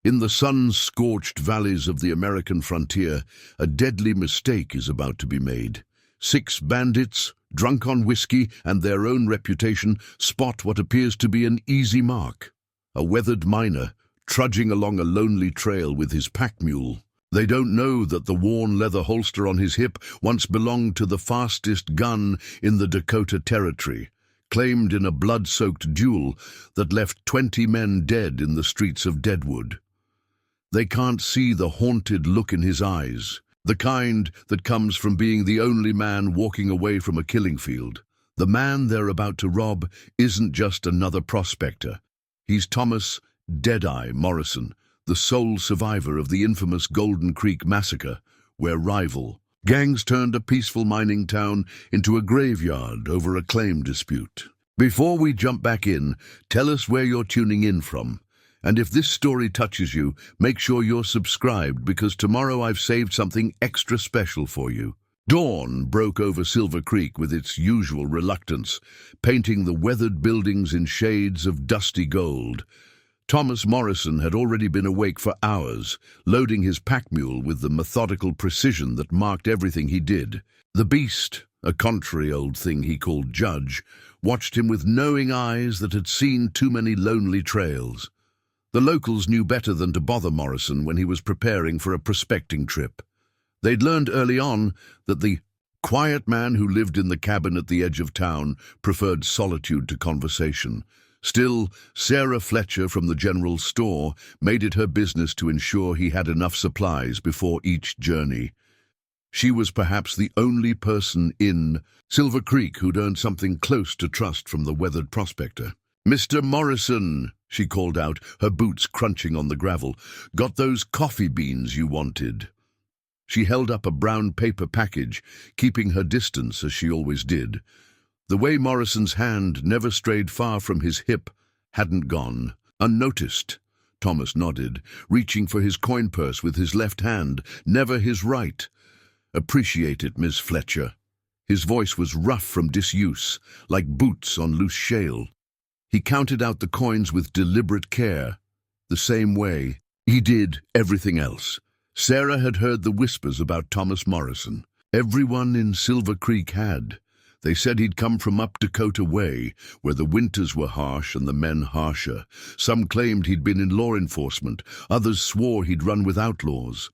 In the sun-scorched valleys of the American frontier, a deadly mistake is about to be made. 6 bandits, drunk on whiskey and their own reputation, spot what appears to be an easy mark. A weathered miner, trudging along a lonely trail with his pack mule. They don't know that the worn leather holster on his hip once belonged to the fastest gun in the Dakota Territory, claimed in a blood-soaked duel that left 20 men dead in the streets of Deadwood. They can't see the haunted look in his eyes, the kind that comes from being the only man walking away from a killing field. The man they're about to rob isn't just another prospector. He's Thomas "Deadeye" Morrison, the sole survivor of the infamous Golden Creek massacre, where rival gangs turned a peaceful mining town into a graveyard over a claim dispute. Before we jump back in, tell us where you're tuning in from. And if this story touches you, make sure you're subscribed, because tomorrow I've saved something extra special for you. Dawn broke over Silver Creek with its usual reluctance, painting the weathered buildings in shades of dusty gold. Thomas Morrison had already been awake for hours, loading his pack mule with the methodical precision that marked everything he did. The beast, a contrary old thing he called Judge, watched him with knowing eyes that had seen too many lonely trails. The locals knew better than to bother Morrison when he was preparing for a prospecting trip. They'd learned early on that the quiet man who lived in the cabin at the edge of town preferred solitude to conversation. Still, Sarah Fletcher from the general store made it her business to ensure he had enough supplies before each journey. She was perhaps the only person in Silver Creek who'd earned something close to trust from the weathered prospector. "Mr. Morrison," she called out, her boots crunching on the gravel, "got those coffee beans you wanted?" She held up a brown paper package, keeping her distance as she always did. The way Morrison's hand never strayed far from his hip hadn't gone unnoticed. Thomas nodded, reaching for his coin purse with his left hand, never his right. "Appreciate it, Miss Fletcher." His voice was rough from disuse, like boots on loose shale. He counted out the coins with deliberate care, the same way he did everything else. Sarah had heard the whispers about Thomas Morrison. Everyone in Silver Creek had. They said he'd come from up Dakota way, where the winters were harsh and the men harsher. Some claimed he'd been in law enforcement, others swore he'd run with outlaws.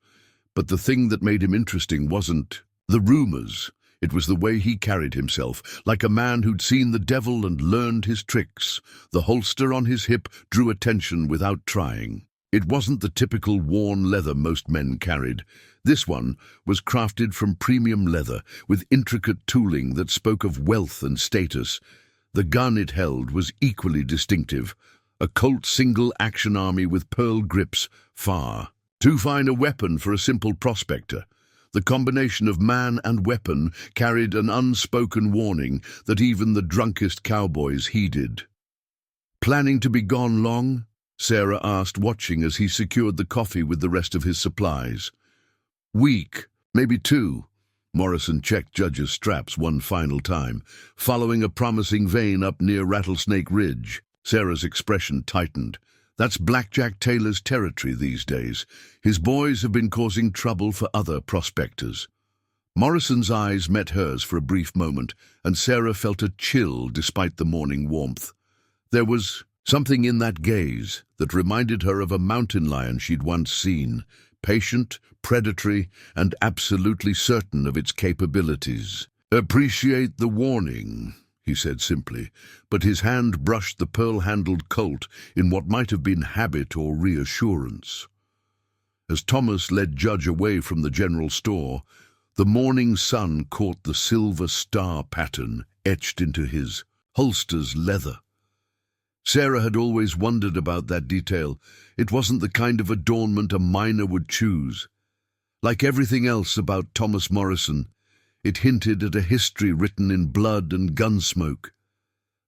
But the thing that made him interesting wasn't the rumors. It was the way he carried himself, like a man who'd seen the devil and learned his tricks. The holster on his hip drew attention without trying. It wasn't the typical worn leather most men carried. This one was crafted from premium leather, with intricate tooling that spoke of wealth and status. The gun it held was equally distinctive, a Colt single-action army with pearl grips, far too fine a weapon for a simple prospector. The combination of man and weapon carried an unspoken warning that even the drunkest cowboys heeded. "Planning to be gone long?" Sarah asked, watching as he secured the coffee with the rest of his supplies. "Week, maybe 2. Morrison checked Judge's straps one final time, following a promising vein up near Rattlesnake Ridge. Sarah's expression tightened. "That's Blackjack Taylor's territory these days. His boys have been causing trouble for other prospectors." Morrison's eyes met hers for a brief moment, and Sarah felt a chill despite the morning warmth. There was something in that gaze that reminded her of a mountain lion she'd once seen, patient, predatory, and absolutely certain of its capabilities. "Appreciate the warning," he said simply, but his hand brushed the pearl-handled Colt in what might have been habit or reassurance. As Thomas led Judge away from the general store, the morning sun caught the silver star pattern etched into his holster's leather. Sarah had always wondered about that detail. It wasn't the kind of adornment a miner would choose. Like everything else about Thomas Morrison, it hinted at a history written in blood and gun smoke.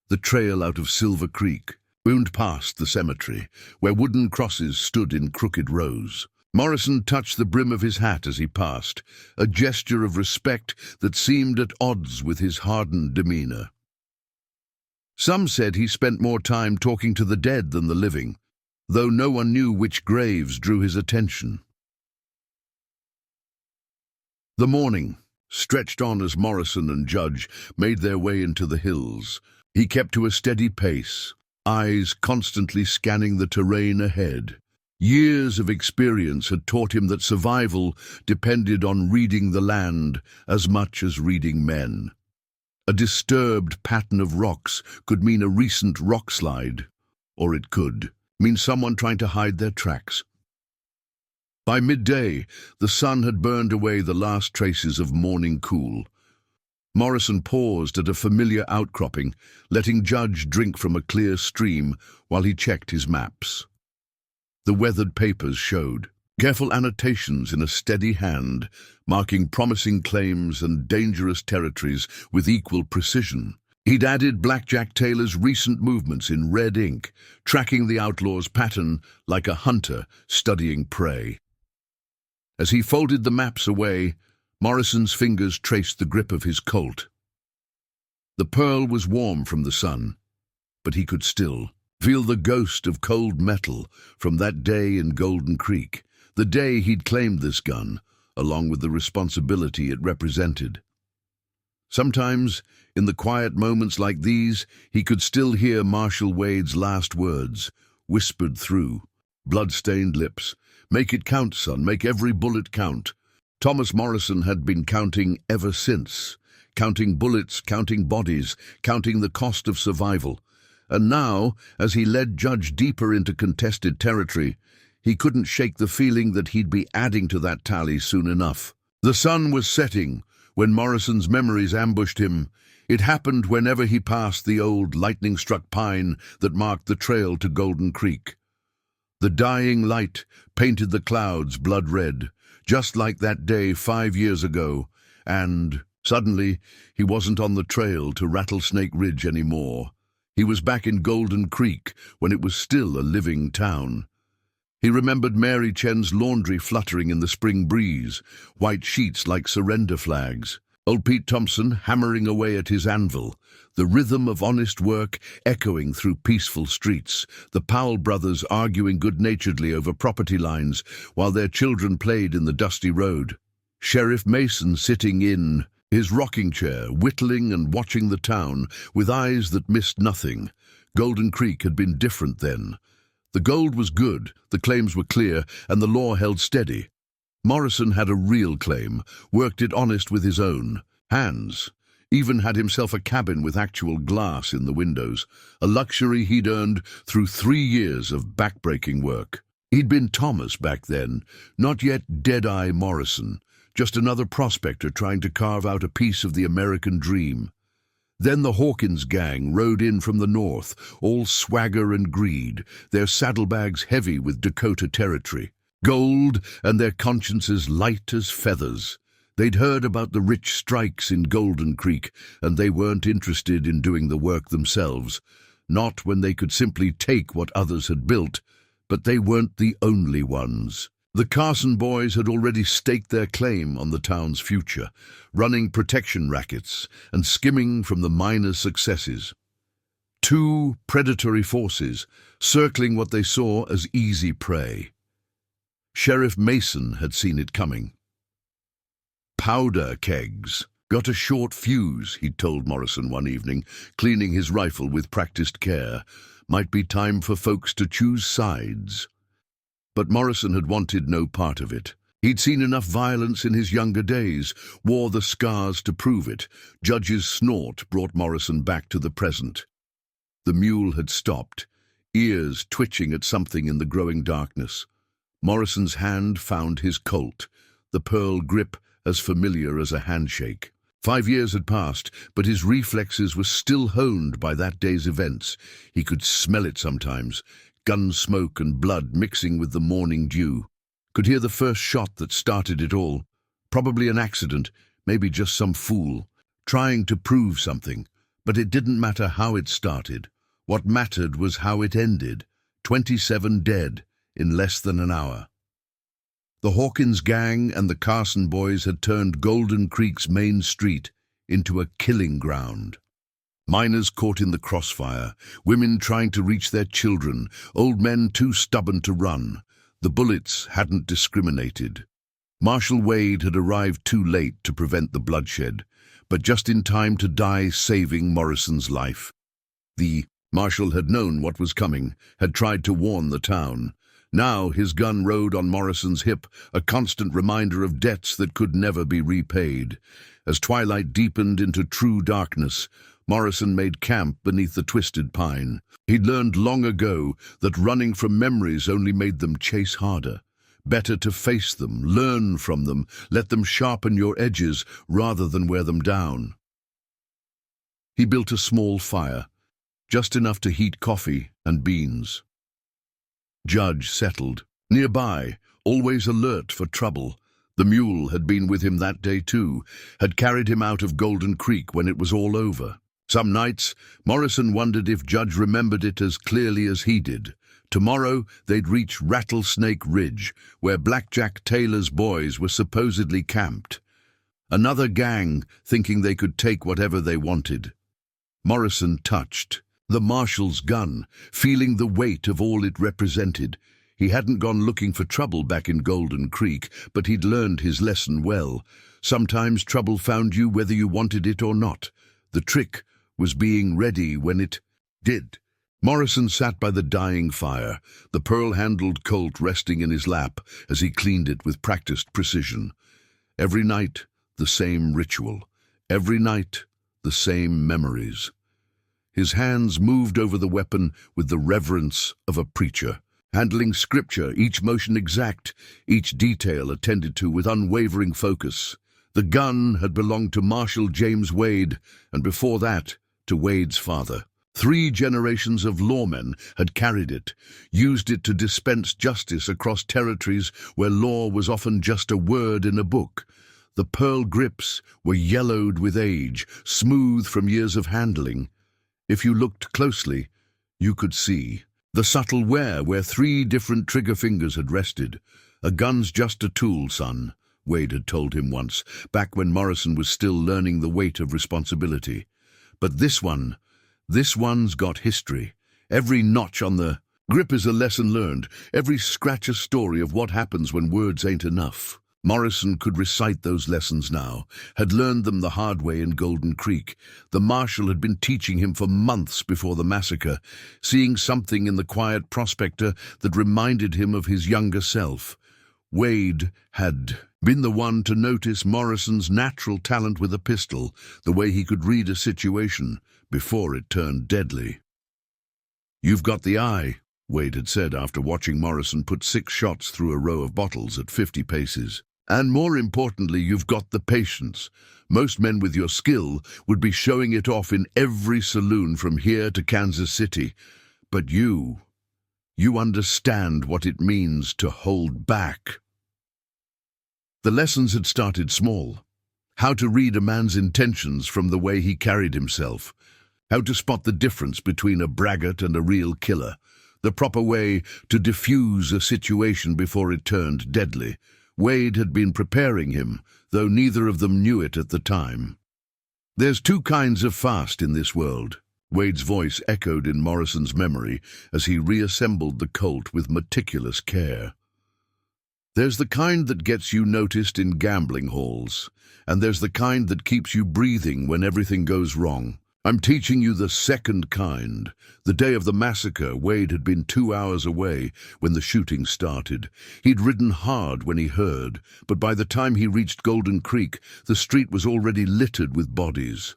The trail out of Silver Creek wound past the cemetery, where wooden crosses stood in crooked rows. Morrison touched the brim of his hat as he passed, a gesture of respect that seemed at odds with his hardened demeanor. Some said he spent more time talking to the dead than the living. though no one knew which graves drew his attention. The morning stretched on as Morrison and Judge made their way into the hills. He kept to a steady pace, eyes constantly scanning the terrain ahead. Years of experience had taught him that survival depended on reading the land as much as reading men. A disturbed pattern of rocks could mean a recent rock slide, or it could mean someone trying to hide their tracks. By midday, the sun had burned away the last traces of morning cool. Morrison paused at a familiar outcropping, letting Judge drink from a clear stream while he checked his maps. The weathered papers showed careful annotations in a steady hand, marking promising claims and dangerous territories with equal precision. He'd added Blackjack Taylor's recent movements in red ink, tracking the outlaw's pattern like a hunter studying prey. As he folded the maps away, Morrison's fingers traced the grip of his Colt. The pearl was warm from the sun, but he could still feel the ghost of cold metal from that day in Golden Creek, the day he'd claimed this gun, along with the responsibility it represented. Sometimes, in the quiet moments like these, he could still hear Marshal Wade's last words, whispered through blood-stained lips. "Make it count, son, make every bullet count." Thomas Morrison had been counting ever since, counting bullets, counting bodies, counting the cost of survival. And now, as he led Judge deeper into contested territory, he couldn't shake the feeling that he'd be adding to that tally soon enough. The sun was setting when Morrison's memories ambushed him. It happened whenever he passed the old lightning-struck pine that marked the trail to Golden Creek. The dying light painted the clouds blood red, just like that day 5 years ago, and suddenly he wasn't on the trail to Rattlesnake Ridge anymore. He was back in Golden Creek when it was still a living town. He remembered Mary Chen's laundry fluttering in the spring breeze, white sheets like surrender flags, old Pete Thompson hammering away at his anvil, the rhythm of honest work echoing through peaceful streets, the Powell brothers arguing good-naturedly over property lines while their children played in the dusty road, Sheriff Mason sitting in his rocking chair, whittling and watching the town with eyes that missed nothing. Golden Creek had been different then. The gold was good, the claims were clear, and the law held steady. Morrison had a real claim, worked it honest with his own hands, even had himself a cabin with actual glass in the windows, a luxury he'd earned through 3 years of backbreaking work. He'd been Thomas back then, not yet Deadeye Morrison, just another prospector trying to carve out a piece of the American dream. Then the Hawkins gang rode in from the north, all swagger and greed, their saddlebags heavy with Dakota Territory, gold and their consciences light as feathers. They'd heard about the rich strikes in Golden Creek, and they weren't interested in doing the work themselves, not when they could simply take what others had built, but they weren't the only ones. The Carson boys had already staked their claim on the town's future, running protection rackets and skimming from the minor successes. 2 predatory forces, circling what they saw as easy prey. Sheriff Mason had seen it coming. "Powder kegs. Got a short fuse," he'd told Morrison one evening, cleaning his rifle with practiced care. "Might be time for folks to choose sides." But Morrison had wanted no part of it. He'd seen enough violence in his younger days, wore the scars to prove it. Judge's snort brought Morrison back to the present. The mule had stopped, ears twitching at something in the growing darkness. Morrison's hand found his Colt, the pearl grip as familiar as a handshake. 5 years had passed, but his reflexes were still honed by that day's events. He could smell it sometimes, gun smoke and blood mixing with the morning dew. Could hear the first shot that started it all. Probably an accident, maybe just some fool, trying to prove something. But it didn't matter how it started. What mattered was how it ended. 27 dead in less than an hour. The Hawkins gang and the Carson boys had turned Golden Creek's main street into a killing ground. Miners caught in the crossfire, women trying to reach their children, old men too stubborn to run. The bullets hadn't discriminated. Marshal Wade had arrived too late to prevent the bloodshed, but just in time to die saving Morrison's life. The Marshal had known what was coming, had tried to warn the town. Now his gun rode on Morrison's hip, a constant reminder of debts that could never be repaid. As twilight deepened into true darkness, Morrison made camp beneath the twisted pine. He'd learned long ago that running from memories only made them chase harder. Better to face them, learn from them, let them sharpen your edges rather than wear them down. He built a small fire, just enough to heat coffee and beans. Judge settled. Nearby, always alert for trouble. The mule had been with him that day too, had carried him out of Golden Creek when it was all over. Some nights, Morrison wondered if Judge remembered it as clearly as he did. Tomorrow, they'd reach Rattlesnake Ridge, where Blackjack Taylor's boys were supposedly camped. Another gang, thinking they could take whatever they wanted. Morrison touched the marshal's gun, feeling the weight of all it represented. He hadn't gone looking for trouble back in Golden Creek, but he'd learned his lesson well. Sometimes trouble found you whether you wanted it or not. The trick was being ready when it did. Morrison sat by the dying fire, the pearl-handled Colt resting in his lap as he cleaned it with practiced precision. Every night, the same ritual. Every night, the same memories. His hands moved over the weapon with the reverence of a preacher, handling scripture, each motion exact, each detail attended to with unwavering focus. The gun had belonged to Marshal James Wade, and before that, to Wade's father. 3 generations of lawmen had carried it, used it to dispense justice across territories where law was often just a word in a book. The pearl grips were yellowed with age, smooth from years of handling. If you looked closely, you could see the subtle wear where 3 different trigger fingers had rested. "A gun's just a tool, son," Wade had told him once, back when Morrison was still learning the weight of responsibility. But this one's got history. Every notch on the grip is a lesson learned, every scratch a story of what happens when words ain't enough. Morrison could recite those lessons now, had learned them the hard way in Golden Creek. The marshal had been teaching him for months before the massacre, seeing something in the quiet prospector that reminded him of his younger self. Wade had been the one to notice Morrison's natural talent with a pistol, the way he could read a situation before it turned deadly. "You've got the eye," Wade had said after watching Morrison put 6 shots through a row of bottles at 50 paces. "And more importantly, you've got the patience. Most men with your skill would be showing it off in every saloon from here to Kansas City. But you understand what it means to hold back." The lessons had started small. How to read a man's intentions from the way he carried himself. How to spot the difference between a braggart and a real killer. The proper way to diffuse a situation before it turned deadly. Wade had been preparing him, though neither of them knew it at the time. "There's 2 kinds of fast in this world." Wade's voice echoed in Morrison's memory as he reassembled the Colt with meticulous care. "There's the kind that gets you noticed in gambling halls, and there's the kind that keeps you breathing when everything goes wrong. I'm teaching you the second kind." The day of the massacre, Wade had been 2 hours away when the shooting started. He'd ridden hard when he heard, but by the time he reached Golden Creek, the street was already littered with bodies.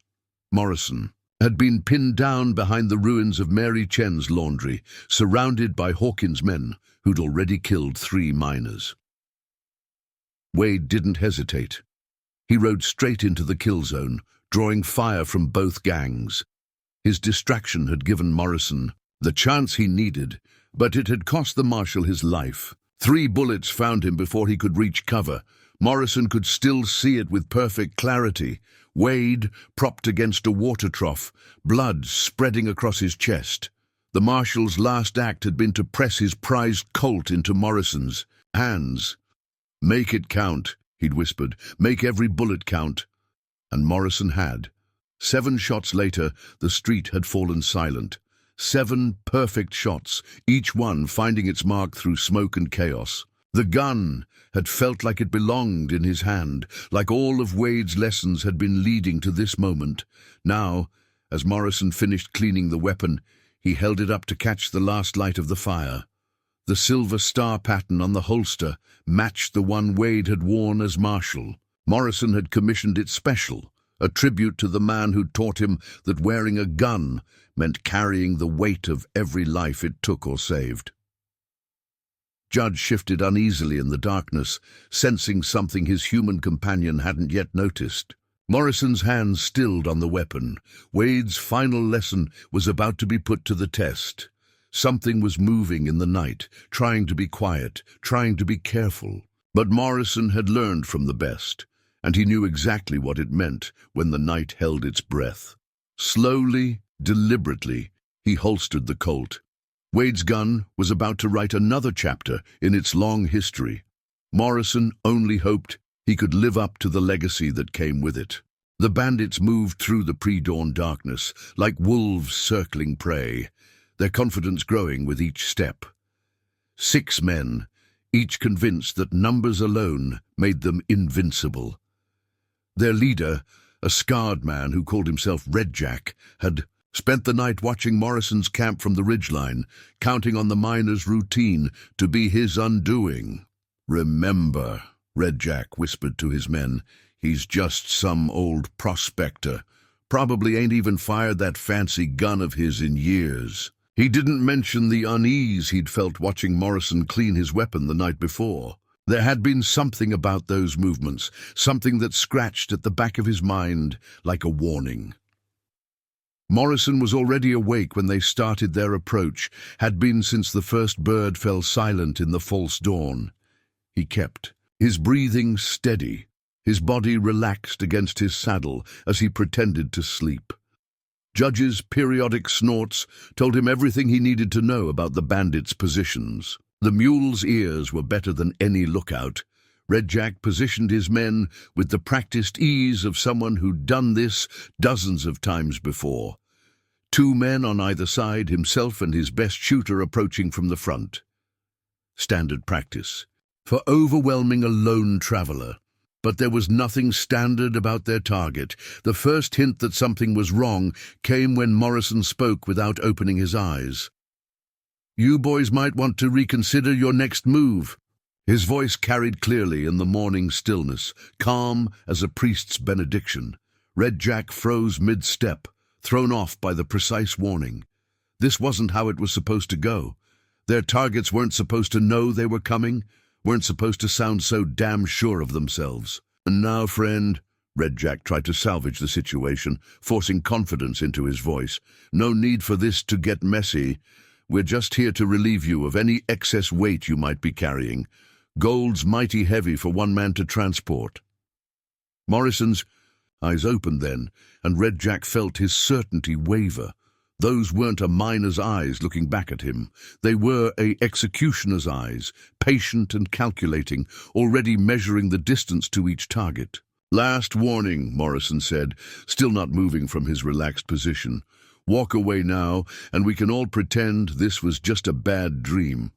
Morrison had been pinned down behind the ruins of Mary Chen's laundry, surrounded by Hawkins' men who'd already killed 3 miners. Wade didn't hesitate. He rode straight into the kill zone, drawing fire from both gangs. His distraction had given Morrison the chance he needed, but it had cost the marshal his life. 3 bullets found him before he could reach cover. Morrison could still see it with perfect clarity. Wade, propped against a water trough, blood spreading across his chest. The marshal's last act had been to press his prized Colt into Morrison's hands. "Make it count," he'd whispered. "Make every bullet count." And Morrison had. 7 shots later, the street had fallen silent. 7 perfect shots, each one finding its mark through smoke and chaos. The gun had felt like it belonged in his hand, like all of Wade's lessons had been leading to this moment. Now, as Morrison finished cleaning the weapon, he held it up to catch the last light of the fire. The silver star pattern on the holster matched the one Wade had worn as marshal. Morrison had commissioned it special, a tribute to the man who'd taught him that wearing a gun meant carrying the weight of every life it took or saved. Judge shifted uneasily in the darkness, sensing something his human companion hadn't yet noticed. Morrison's hands stilled on the weapon. Wade's final lesson was about to be put to the test. Something was moving in the night, trying to be quiet, trying to be careful. But Morrison had learned from the best, and he knew exactly what it meant when the night held its breath. Slowly, deliberately, he holstered the Colt. Wade's gun was about to write another chapter in its long history. Morrison only hoped he could live up to the legacy that came with it. The bandits moved through the pre-dawn darkness, like wolves circling prey, their confidence growing with each step. 6 men, each convinced that numbers alone made them invincible. Their leader, a scarred man who called himself Red Jack, had spent the night watching Morrison's camp from the ridgeline, counting on the miner's routine to be his undoing. "Remember," Red Jack whispered to his men, "he's just some old prospector. Probably ain't even fired that fancy gun of his in years." He didn't mention the unease he'd felt watching Morrison clean his weapon the night before. There had been something about those movements, something that scratched at the back of his mind like a warning. Morrison was already awake when they started their approach, had been since the first bird fell silent in the false dawn. He kept his breathing steady, his body relaxed against his saddle as he pretended to sleep. Judge's periodic snorts told him everything he needed to know about the bandits' positions. The mule's ears were better than any lookout. Red Jack positioned his men with the practiced ease of someone who'd done this dozens of times before. 2 men on either side, himself and his best shooter approaching from the front. Standard practice for overwhelming a lone traveler. But there was nothing standard about their target. The first hint that something was wrong came when Morrison spoke without opening his eyes. "You boys might want to reconsider your next move." His voice carried clearly in the morning stillness, calm as a priest's benediction. Red Jack froze mid-step, thrown off by the precise warning. This wasn't how it was supposed to go. Their targets weren't supposed to know they were coming, weren't supposed to sound so damn sure of themselves. "And now, friend," Red Jack tried to salvage the situation, forcing confidence into his voice, "no need for this to get messy. We're just here to relieve you of any excess weight you might be carrying. Gold's mighty heavy for one man to transport." Morrison's eyes opened then, and Red Jack felt his certainty waver. Those weren't a miner's eyes looking back at him. They were a executioner's eyes, patient and calculating, already measuring the distance to each target. "Last warning," Morrison said, still not moving from his relaxed position. "Walk away now, and we can all pretend this was just a bad dream."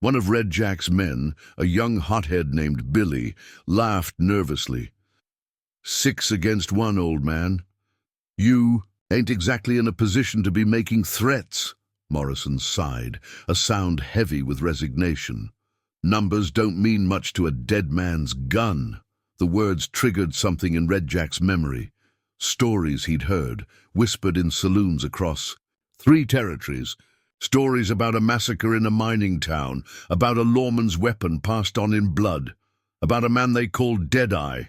One of Red Jack's men, a young hothead named Billy, laughed nervously. 6 against 1, old man. You ain't exactly in a position to be making threats." Morrison sighed, a sound heavy with resignation. "Numbers don't mean much to a dead man's gun." The words triggered something in Red Jack's memory. Stories he'd heard, whispered in saloons across 3 territories. Stories about a massacre in a mining town, about a lawman's weapon passed on in blood, about a man they called Deadeye.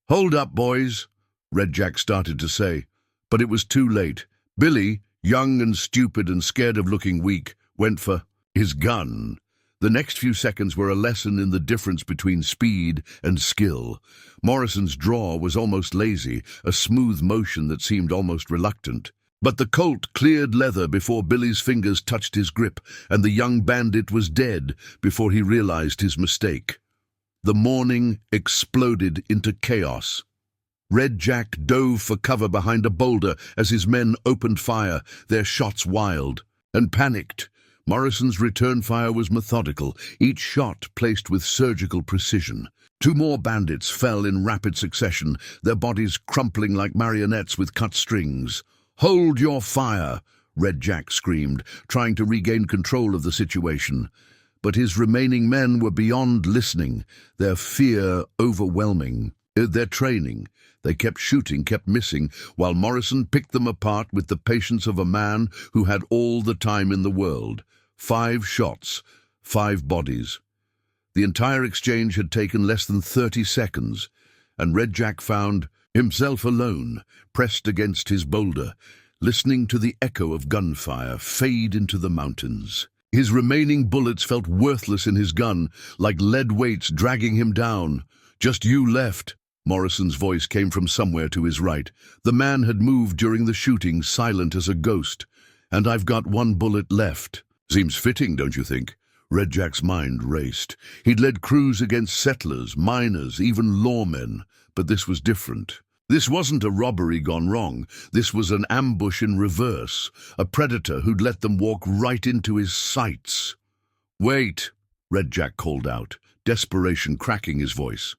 "Hold up, boys," Red Jack started to say. But it was too late. Billy, young and stupid and scared of looking weak, went for his gun. The next few seconds were a lesson in the difference between speed and skill. Morrison's draw was almost lazy, a smooth motion that seemed almost reluctant. But the Colt cleared leather before Billy's fingers touched his grip, and the young bandit was dead before he realized his mistake. The morning exploded into chaos. Red Jack dove for cover behind a boulder as his men opened fire, their shots wild, and panicked. Morrison's return fire was methodical, each shot placed with surgical precision. Two more bandits fell in rapid succession, their bodies crumpling like marionettes with cut strings. "Hold your fire!" Red Jack screamed, trying to regain control of the situation. But his remaining men were beyond listening, their fear overwhelming. Their training. They kept shooting, kept missing, while Morrison picked them apart with the patience of a man who had all the time in the world. 5 shots, 5 bodies. The entire exchange had taken less than 30 seconds, and Red Jack found himself alone, pressed against his boulder, listening to the echo of gunfire fade into the mountains. His remaining bullets felt worthless in his gun, like lead weights dragging him down. "Just you left." Morrison's voice came from somewhere to his right. The man had moved during the shooting, silent as a ghost. "And I've got 1 bullet left." "Seems fitting, don't you think?" Red Jack's mind raced. He'd led crews against settlers, miners, even lawmen, but this was different. This wasn't a robbery gone wrong. This was an ambush in reverse, a predator who'd let them walk right into his sights. "Wait," Red Jack called out, desperation cracking his voice.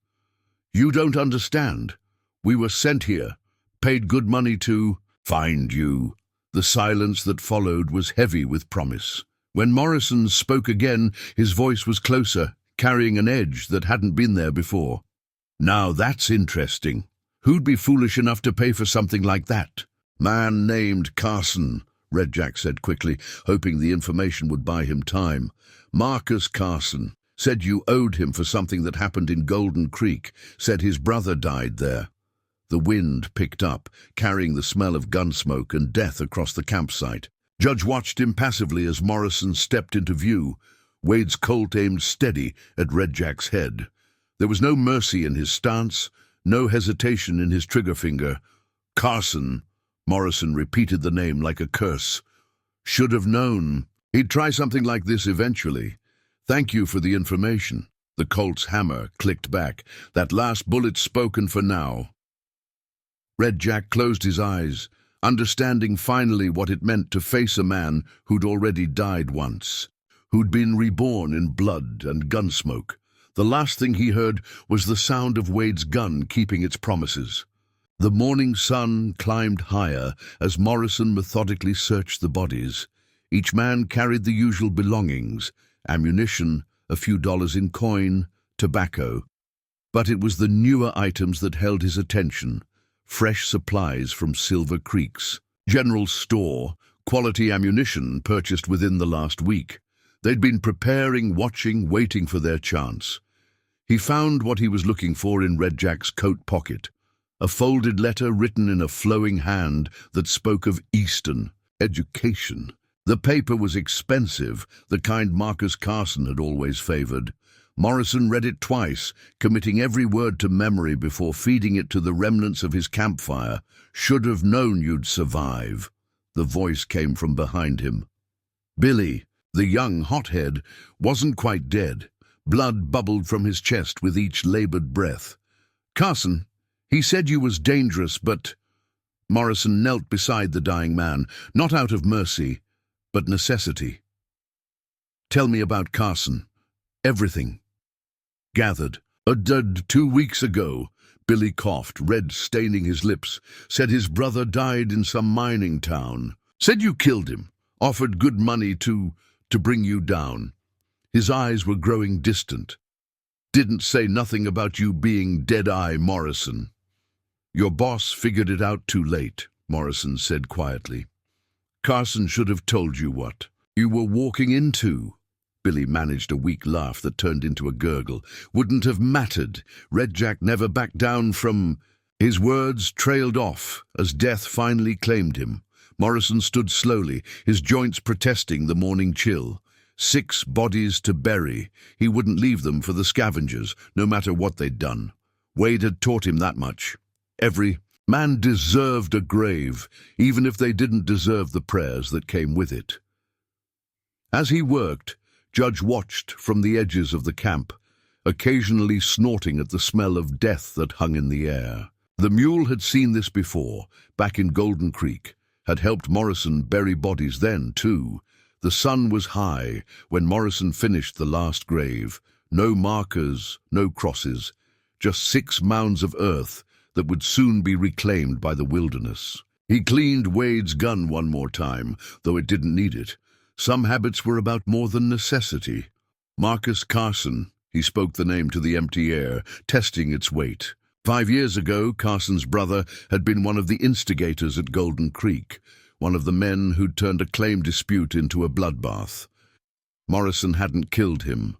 "You don't understand. We were sent here, paid good money to find you." The silence that followed was heavy with promise. When Morrison spoke again, his voice was closer, carrying an edge that hadn't been there before. "Now that's interesting. Who'd be foolish enough to pay for something like that?" "Man named Carson," Red Jack said quickly, hoping the information would buy him time. "Marcus Carson. Said you owed him for something that happened in Golden Creek. Said his brother died there." The wind picked up, carrying the smell of gun smoke and death across the campsite. Judge watched impassively as Morrison stepped into view, Wade's Colt aimed steady at Red Jack's head. There was no mercy in his stance, no hesitation in his trigger finger. "Carson," Morrison repeated the name like a curse. "Should have known. He'd try something like this eventually. Thank you for the information." The Colt's hammer clicked back. That last bullet spoken for now. Red Jack closed his eyes, understanding finally what it meant to face a man who'd already died once, who'd been reborn in blood and gunsmoke. The last thing he heard was the sound of Wade's gun keeping its promises. The morning sun climbed higher as Morrison methodically searched the bodies. Each man carried the usual belongings, ammunition, a few dollars in coin, tobacco. But it was the newer items that held his attention. Fresh supplies from Silver Creek's general store, quality ammunition purchased within the last week. They'd been preparing, watching, waiting for their chance. He found what he was looking for in Red Jack's coat pocket, a folded letter written in a flowing hand that spoke of Eastern education. The paper was expensive, the kind Marcus Carson had always favored. Morrison read it twice, committing every word to memory before feeding it to the remnants of his campfire. "Should have known you'd survive." The voice came from behind him. Billy, the young hothead, wasn't quite dead. Blood bubbled from his chest with each labored breath. "Carson, he said you was dangerous, but—" Morrison knelt beside the dying man, not out of mercy, but necessity. "Tell me about Carson. Everything." "Gathered. Dead 2 weeks ago." Billy coughed, red staining his lips. "Said his brother died in some mining town. Said you killed him. Offered good money to bring you down." His eyes were growing distant. "Didn't say nothing about you being Deadeye Morrison." "Your boss figured it out too late," Morrison said quietly. "Carson should have told you what you were walking into." Billy managed a weak laugh that turned into a gurgle. "Wouldn't have mattered. Red Jack never backed down from—" His words trailed off as death finally claimed him. Morrison stood slowly, his joints protesting the morning chill. 6 bodies to bury. He wouldn't leave them for the scavengers, no matter what they'd done. Wade had taught him that much. Every man deserved a grave, even if they didn't deserve the prayers that came with it. As he worked, Judge watched from the edges of the camp, occasionally snorting at the smell of death that hung in the air. The mule had seen this before, back in Golden Creek, had helped Morrison bury bodies then, too. The sun was high when Morrison finished the last grave. No markers, no crosses, just 6 mounds of earth that would soon be reclaimed by the wilderness. He cleaned Wade's gun one more time, though it didn't need it. Some habits were about more than necessity. Marcus Carson, he spoke the name to the empty air, testing its weight. 5 years ago, Carson's brother had been one of the instigators at Golden Creek, one of the men who'd turned a claim dispute into a bloodbath. Morrison hadn't killed him.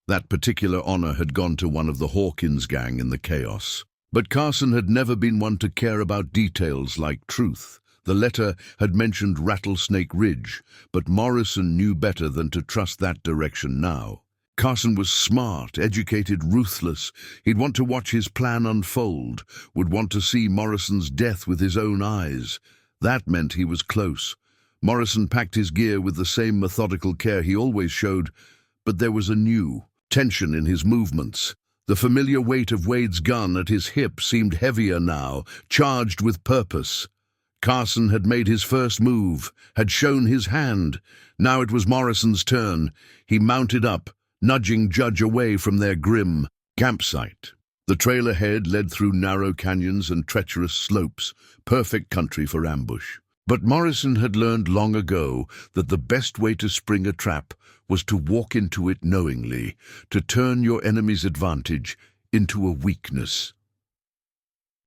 That particular honor had gone to one of the Hawkins gang in the chaos. But Carson had never been one to care about details like truth. The letter had mentioned Rattlesnake Ridge, but Morrison knew better than to trust that direction now. Carson was smart, educated, ruthless. He'd want to watch his plan unfold, would want to see Morrison's death with his own eyes. That meant he was close. Morrison packed his gear with the same methodical care he always showed, but there was a new tension in his movements. The familiar weight of Wade's gun at his hip seemed heavier now, charged with purpose. Carson had made his first move, had shown his hand. Now it was Morrison's turn. He mounted up, nudging Judge away from their grim campsite. The trail ahead led through narrow canyons and treacherous slopes, perfect country for ambush. But Morrison had learned long ago that the best way to spring a trap was to walk into it knowingly, to turn your enemy's advantage into a weakness.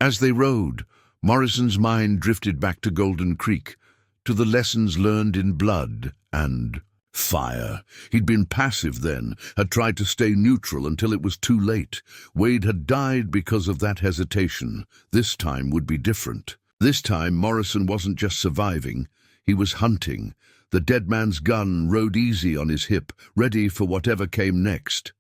As they rode, Morrison's mind drifted back to Golden Creek, to the lessons learned in blood and fire. He'd been passive then, had tried to stay neutral until it was too late. Wade had died because of that hesitation. This time would be different. This time Morrison wasn't just surviving, he was hunting. The dead man's gun rode easy on his hip, ready for whatever came next.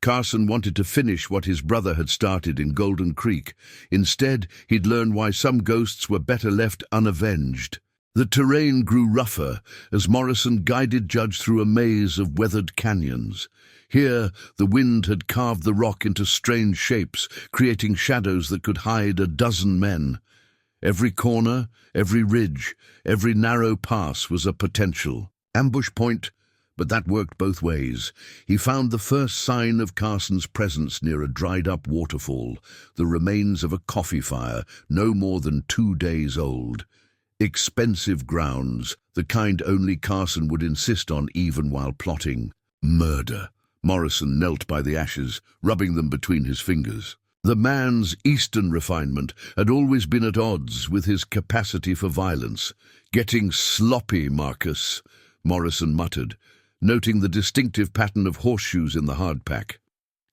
Carson wanted to finish what his brother had started in Golden Creek. Instead, he'd learn why some ghosts were better left unavenged. The terrain grew rougher as Morrison guided Judge through a maze of weathered canyons. Here, the wind had carved the rock into strange shapes, creating shadows that could hide a dozen men. Every corner, every ridge, every narrow pass was a potential ambush point, but that worked both ways. He found the first sign of Carson's presence near a dried-up waterfall, the remains of a coffee fire no more than 2 days old. Expensive grounds, the kind only Carson would insist on even while plotting murder. Morrison knelt by the ashes, rubbing them between his fingers. The man's Eastern refinement had always been at odds with his capacity for violence. "Getting sloppy, Marcus," Morrison muttered, noting the distinctive pattern of horseshoes in the hardpack.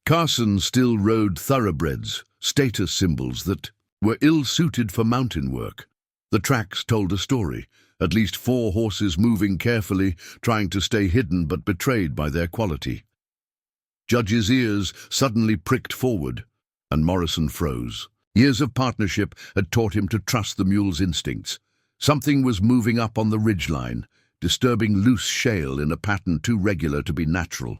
Carson still rode thoroughbreds, status symbols that were ill-suited for mountain work. The tracks told a story, at least 4 horses moving carefully, trying to stay hidden but betrayed by their quality. Judge's ears suddenly pricked forward, and Morrison froze. Years of partnership had taught him to trust the mule's instincts. Something was moving up on the ridgeline, disturbing loose shale in a pattern too regular to be natural.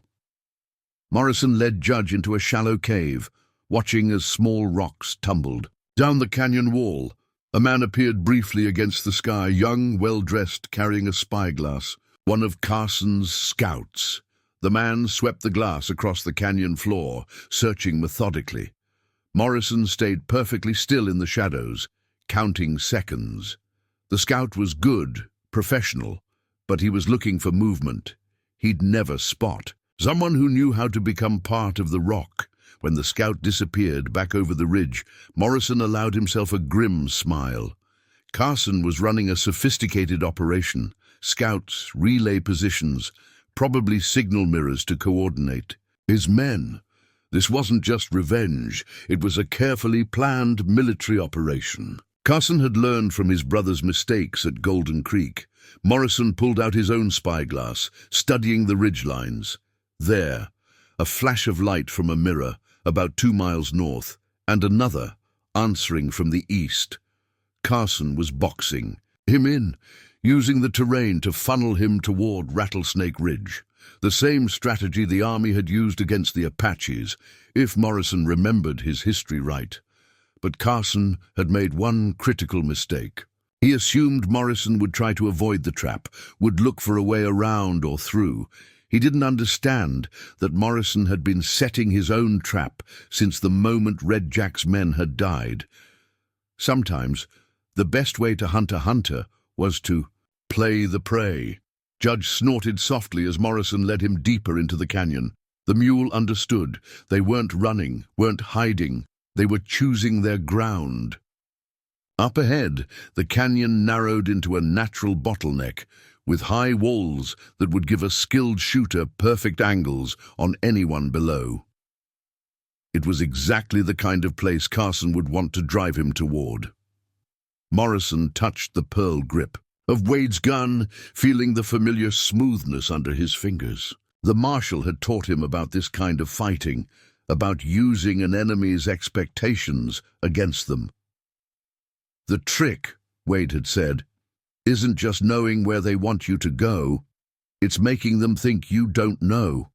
Morrison led Judge into a shallow cave, watching as small rocks tumbled. Down the canyon wall, a man appeared briefly against the sky, young, well-dressed, carrying a spyglass, one of Carson's scouts. The man swept the glass across the canyon floor, searching methodically. Morrison stayed perfectly still in the shadows, counting seconds. The scout was good, professional, but he was looking for movement. He'd never spot. Someone who knew how to become part of the rock. When the scout disappeared back over the ridge, Morrison allowed himself a grim smile. Carson was running a sophisticated operation. Scouts, relay positions, probably signal mirrors to coordinate. His men. This wasn't just revenge, it was a carefully planned military operation. Carson had learned from his brother's mistakes at Golden Creek. Morrison pulled out his own spyglass, studying the ridgelines. There, a flash of light from a mirror, about 2 miles north, and another, answering from the east. Carson was boxing him in, using the terrain to funnel him toward Rattlesnake Ridge. The same strategy the army had used against the Apaches, if Morrison remembered his history right. But Carson had made one critical mistake. He assumed Morrison would try to avoid the trap, would look for a way around or through. He didn't understand that Morrison had been setting his own trap since the moment Red Jack's men had died. Sometimes, the best way to hunt a hunter was to play the prey. Judge snorted softly as Morrison led him deeper into the canyon. The mule understood. They weren't running, weren't hiding. They were choosing their ground. Up ahead, the canyon narrowed into a natural bottleneck, with high walls that would give a skilled shooter perfect angles on anyone below. It was exactly the kind of place Carson would want to drive him toward. Morrison touched the pearl grip of Wade's gun, feeling the familiar smoothness under his fingers. The marshal had taught him about this kind of fighting, about using an enemy's expectations against them. The trick, Wade had said, isn't just knowing where they want you to go, it's making them think you don't know.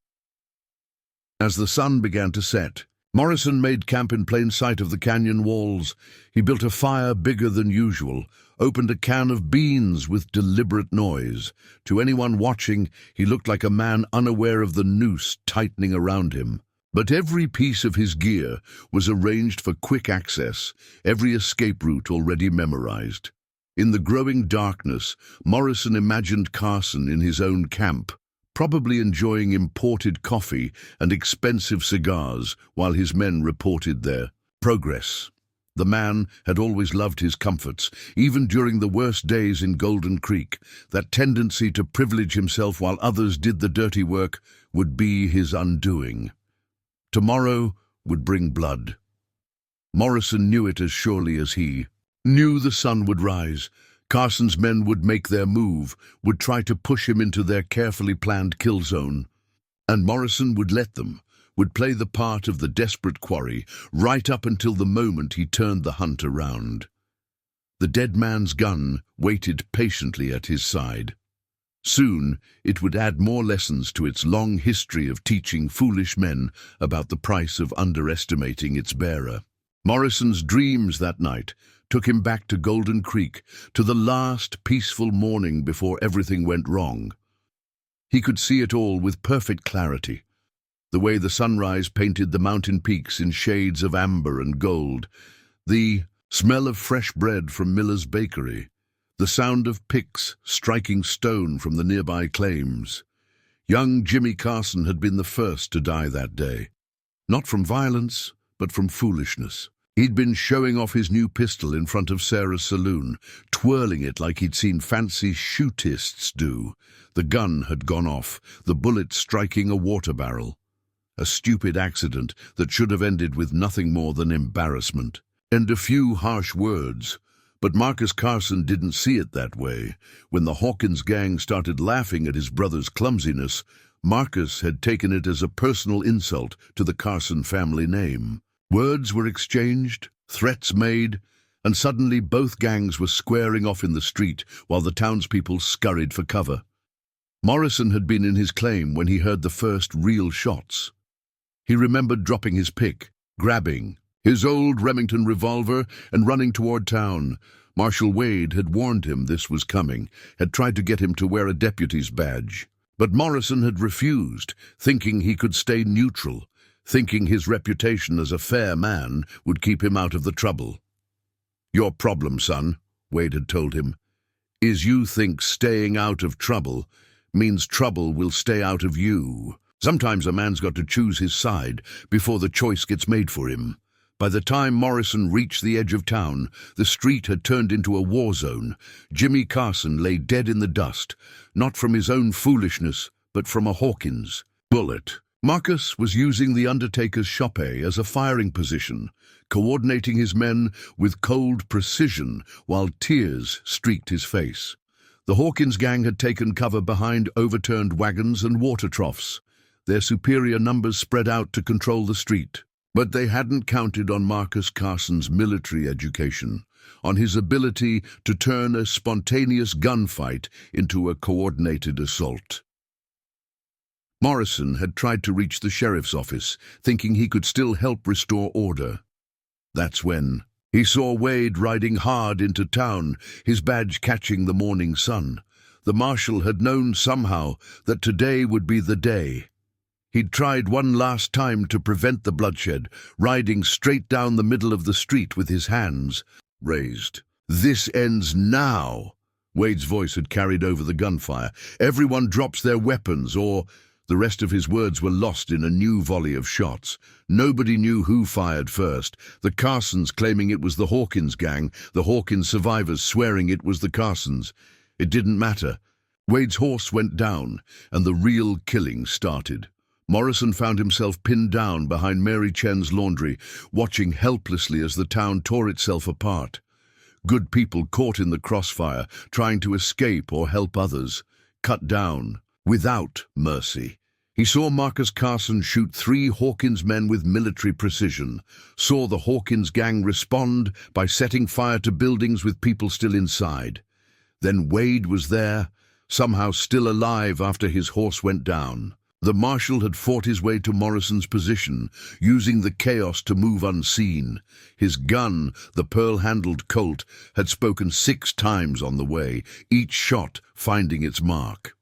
As the sun began to set, Morrison made camp in plain sight of the canyon walls. He built a fire bigger than usual, opened a can of beans with deliberate noise. To anyone watching, he looked like a man unaware of the noose tightening around him. But every piece of his gear was arranged for quick access, every escape route already memorized. In the growing darkness, Morrison imagined Carson in his own camp, probably enjoying imported coffee and expensive cigars while his men reported their progress. The man had always loved his comforts, even during the worst days in Golden Creek. That tendency to privilege himself while others did the dirty work would be his undoing. Tomorrow would bring blood. Morrison knew it as surely as he knew the sun would rise. Carson's men would make their move, would try to push him into their carefully planned kill zone. And Morrison would let them, would play the part of the desperate quarry right up until the moment he turned the hunt around. The dead man's gun waited patiently at his side. Soon, it would add more lessons to its long history of teaching foolish men about the price of underestimating its bearer. Morrison's dreams that night took him back to Golden Creek, to the last peaceful morning before everything went wrong. He could see it all with perfect clarity. The way the sunrise painted the mountain peaks in shades of amber and gold, the smell of fresh bread from Miller's bakery, the sound of picks striking stone from the nearby claims. Young Jimmy Carson had been the first to die that day. Not from violence, but from foolishness. He'd been showing off his new pistol in front of Sarah's saloon, twirling it like he'd seen fancy shootists do. The gun had gone off, the bullet striking a water barrel. A stupid accident that should have ended with nothing more than embarrassment. And a few harsh words. But Marcus Carson didn't see it that way. When the Hawkins gang started laughing at his brother's clumsiness, Marcus had taken it as a personal insult to the Carson family name. Words were exchanged, threats made, and suddenly both gangs were squaring off in the street while the townspeople scurried for cover. Morrison had been in his claim when he heard the first real shots. He remembered dropping his pick, grabbing his old Remington revolver and running toward town. Marshal Wade had warned him this was coming, had tried to get him to wear a deputy's badge. But Morrison had refused, thinking he could stay neutral, thinking his reputation as a fair man would keep him out of the trouble. "Your problem, son," Wade had told him, "is you think staying out of trouble means trouble will stay out of you. Sometimes a man's got to choose his side before the choice gets made for him." By the time Morrison reached the edge of town, the street had turned into a war zone. Jimmy Carson lay dead in the dust, not from his own foolishness, but from a Hawkins bullet. Marcus was using the Undertaker's shoppe as a firing position, coordinating his men with cold precision while tears streaked his face. The Hawkins gang had taken cover behind overturned wagons and water troughs. Their superior numbers spread out to control the street. But they hadn't counted on Marcus Carson's military education, on his ability to turn a spontaneous gunfight into a coordinated assault. Morrison had tried to reach the sheriff's office, thinking he could still help restore order. That's when He saw Wade riding hard into town, his badge catching the morning sun. The marshal had known somehow that today would be the day. He'd tried one last time to prevent the bloodshed, riding straight down the middle of the street with his hands raised. "This ends now." Wade's voice had carried over the gunfire. "Everyone drops their weapons," or the rest of his words were lost in a new volley of shots. Nobody knew who fired first. The Carsons claiming it was the Hawkins gang, the Hawkins survivors swearing it was the Carsons. It didn't matter. Wade's horse went down, and the real killing started. Morrison found himself pinned down behind Mary Chen's laundry, watching helplessly as the town tore itself apart. Good people caught in the crossfire, trying to escape or help others, cut down, without mercy. He saw Marcus Carson shoot 3 Hawkins men with military precision, saw the Hawkins gang respond by setting fire to buildings with people still inside. Then Wade was there, somehow still alive after his horse went down. The marshal had fought his way to Morrison's position, using the chaos to move unseen. His gun, the pearl-handled Colt, had spoken 6 times on the way, each shot finding its mark.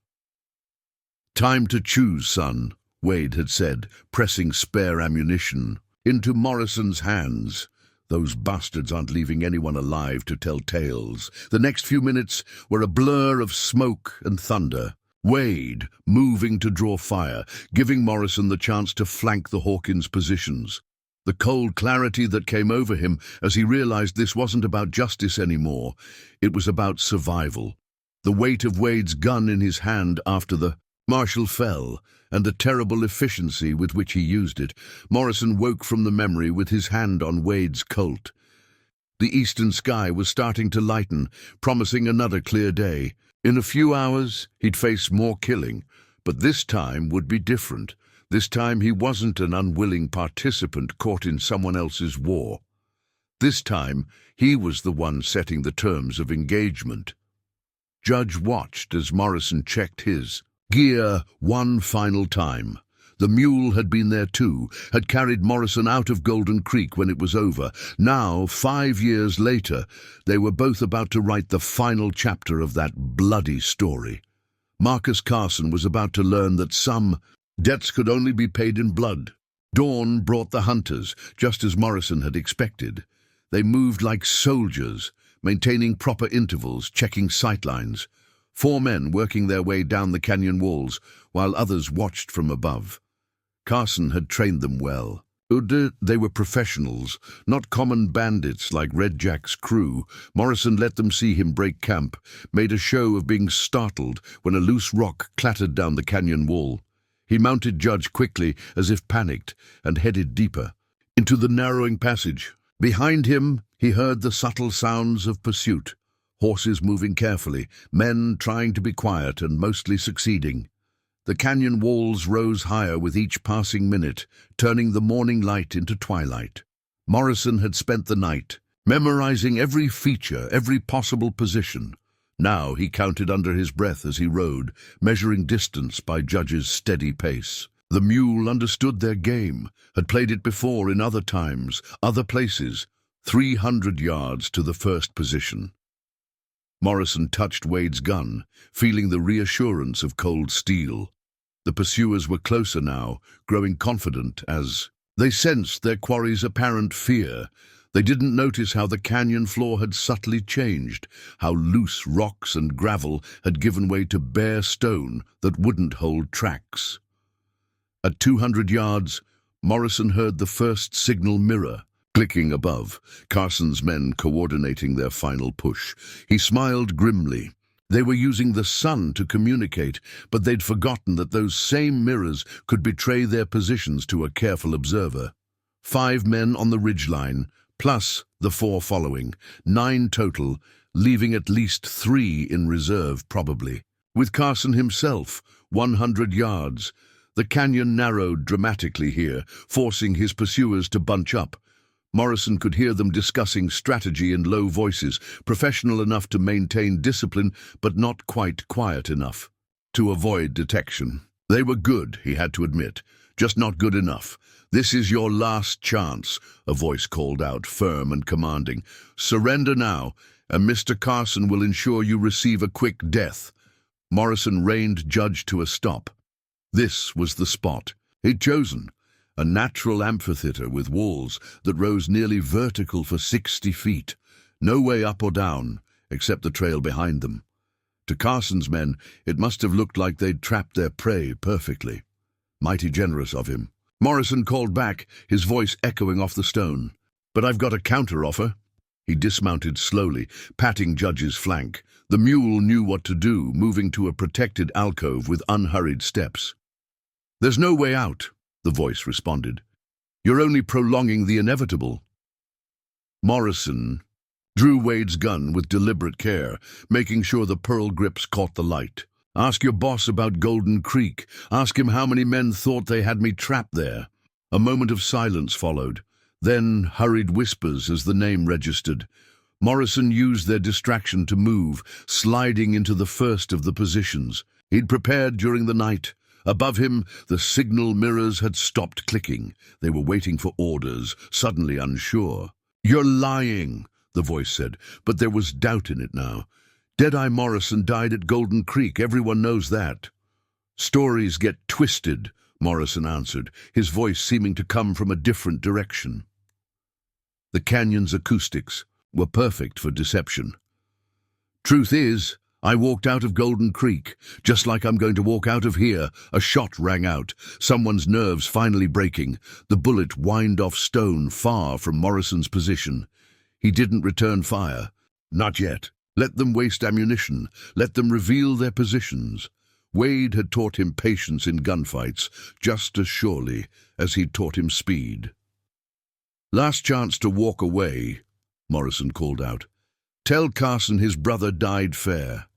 "Time to choose, son," Wade had said, pressing spare ammunition into Morrison's hands. "Those bastards aren't leaving anyone alive to tell tales." The next few minutes were a blur of smoke and thunder. Wade moving to draw fire, giving Morrison the chance to flank the Hawkins positions. The cold clarity that came over him as he realized this wasn't about justice anymore. It was about survival. The weight of Wade's gun in his hand after the marshal fell, and the terrible efficiency with which he used it. Morrison woke from the memory with his hand on Wade's Colt. The eastern sky was starting to lighten, promising another clear day. In a few hours, he'd face more killing, but this time would be different. This time he wasn't an unwilling participant caught in someone else's war. This time, he was the one setting the terms of engagement. Judge watched as Morrison checked his gear one final time. The mule had been there too, had carried Morrison out of Golden Creek when it was over. Now, 5 years later, they were both about to write the final chapter of that bloody story. Marcus Carson was about to learn that some debts could only be paid in blood. Dawn brought the hunters, just as Morrison had expected. They moved like soldiers, maintaining proper intervals, checking sightlines. 4 men working their way down the canyon walls, while others watched from above. Carson had trained them well. They were professionals, not common bandits like Red Jack's crew. Morrison let them see him break camp, made a show of being startled when a loose rock clattered down the canyon wall. He mounted Judge quickly, as if panicked, and headed deeper, into the narrowing passage. Behind him, he heard the subtle sounds of pursuit. Horses moving carefully, men trying to be quiet and mostly succeeding. The canyon walls rose higher with each passing minute, turning the morning light into twilight. Morrison had spent the night, memorizing every feature, every possible position. Now he counted under his breath as he rode, measuring distance by Judge's steady pace. The mule understood their game, had played it before in other times, other places, 300 yards to the first position. Morrison touched Wade's gun, feeling the reassurance of cold steel. The pursuers were closer now, growing confident as they sensed their quarry's apparent fear. They didn't notice how the canyon floor had subtly changed, how loose rocks and gravel had given way to bare stone that wouldn't hold tracks. At 200 yards, Morrison heard the first signal mirror clicking above, Carson's men coordinating their final push. He smiled grimly. They were using the sun to communicate, but they'd forgotten that those same mirrors could betray their positions to a careful observer. 5 men on the ridgeline, plus the 4 following, 9 total, leaving at least 3 in reserve probably. With Carson himself, 100 yards. The canyon narrowed dramatically here, forcing his pursuers to bunch up. Morrison could hear them discussing strategy in low voices, professional enough to maintain discipline, but not quite quiet enough to avoid detection. They were good, he had to admit, Just not good enough. This is your last chance, a voice called out, firm and commanding. Surrender now, and Mr. Carson will ensure you receive a quick death. Morrison reined Judge to a stop. This was the spot he'd chosen, a natural amphitheater with walls that rose nearly vertical for 60 feet. No way up or down, except the trail behind them. To Carson's men, it must have looked like they'd trapped their prey perfectly. Mighty generous of him. Morrison called back, his voice echoing off the stone. But I've got a counter-offer. He dismounted slowly, patting Judge's flank. The mule knew what to do, moving to a protected alcove with unhurried steps. There's no way out, the voice responded. You're only prolonging the inevitable. Morrison drew Wade's gun with deliberate care, making sure the pearl grips caught the light. Ask your boss about Golden Creek. Ask him how many men thought they had me trapped there. A moment of silence followed, then hurried whispers as the name registered. Morrison used their distraction to move, sliding into the first of the positions. He'd prepared during the night. Above him, the signal mirrors had stopped clicking. They were waiting for orders, suddenly unsure. You're lying, the voice said, but there was doubt in it now. Deadeye Morrison died at Golden Creek, everyone knows that. Stories get twisted, Morrison answered, his voice seeming to come from a different direction. The canyon's acoustics were perfect for deception. Truth is, I walked out of Golden Creek, just like I'm going to walk out of here. A shot rang out, someone's nerves finally breaking. The bullet whined off stone far from Morrison's position. He didn't return fire. Not yet. Let them waste ammunition. Let them reveal their positions. Wade had taught him patience in gunfights, just as surely as he'd taught him speed. Last chance to walk away, Morrison called out. Tell Carson his brother died fair.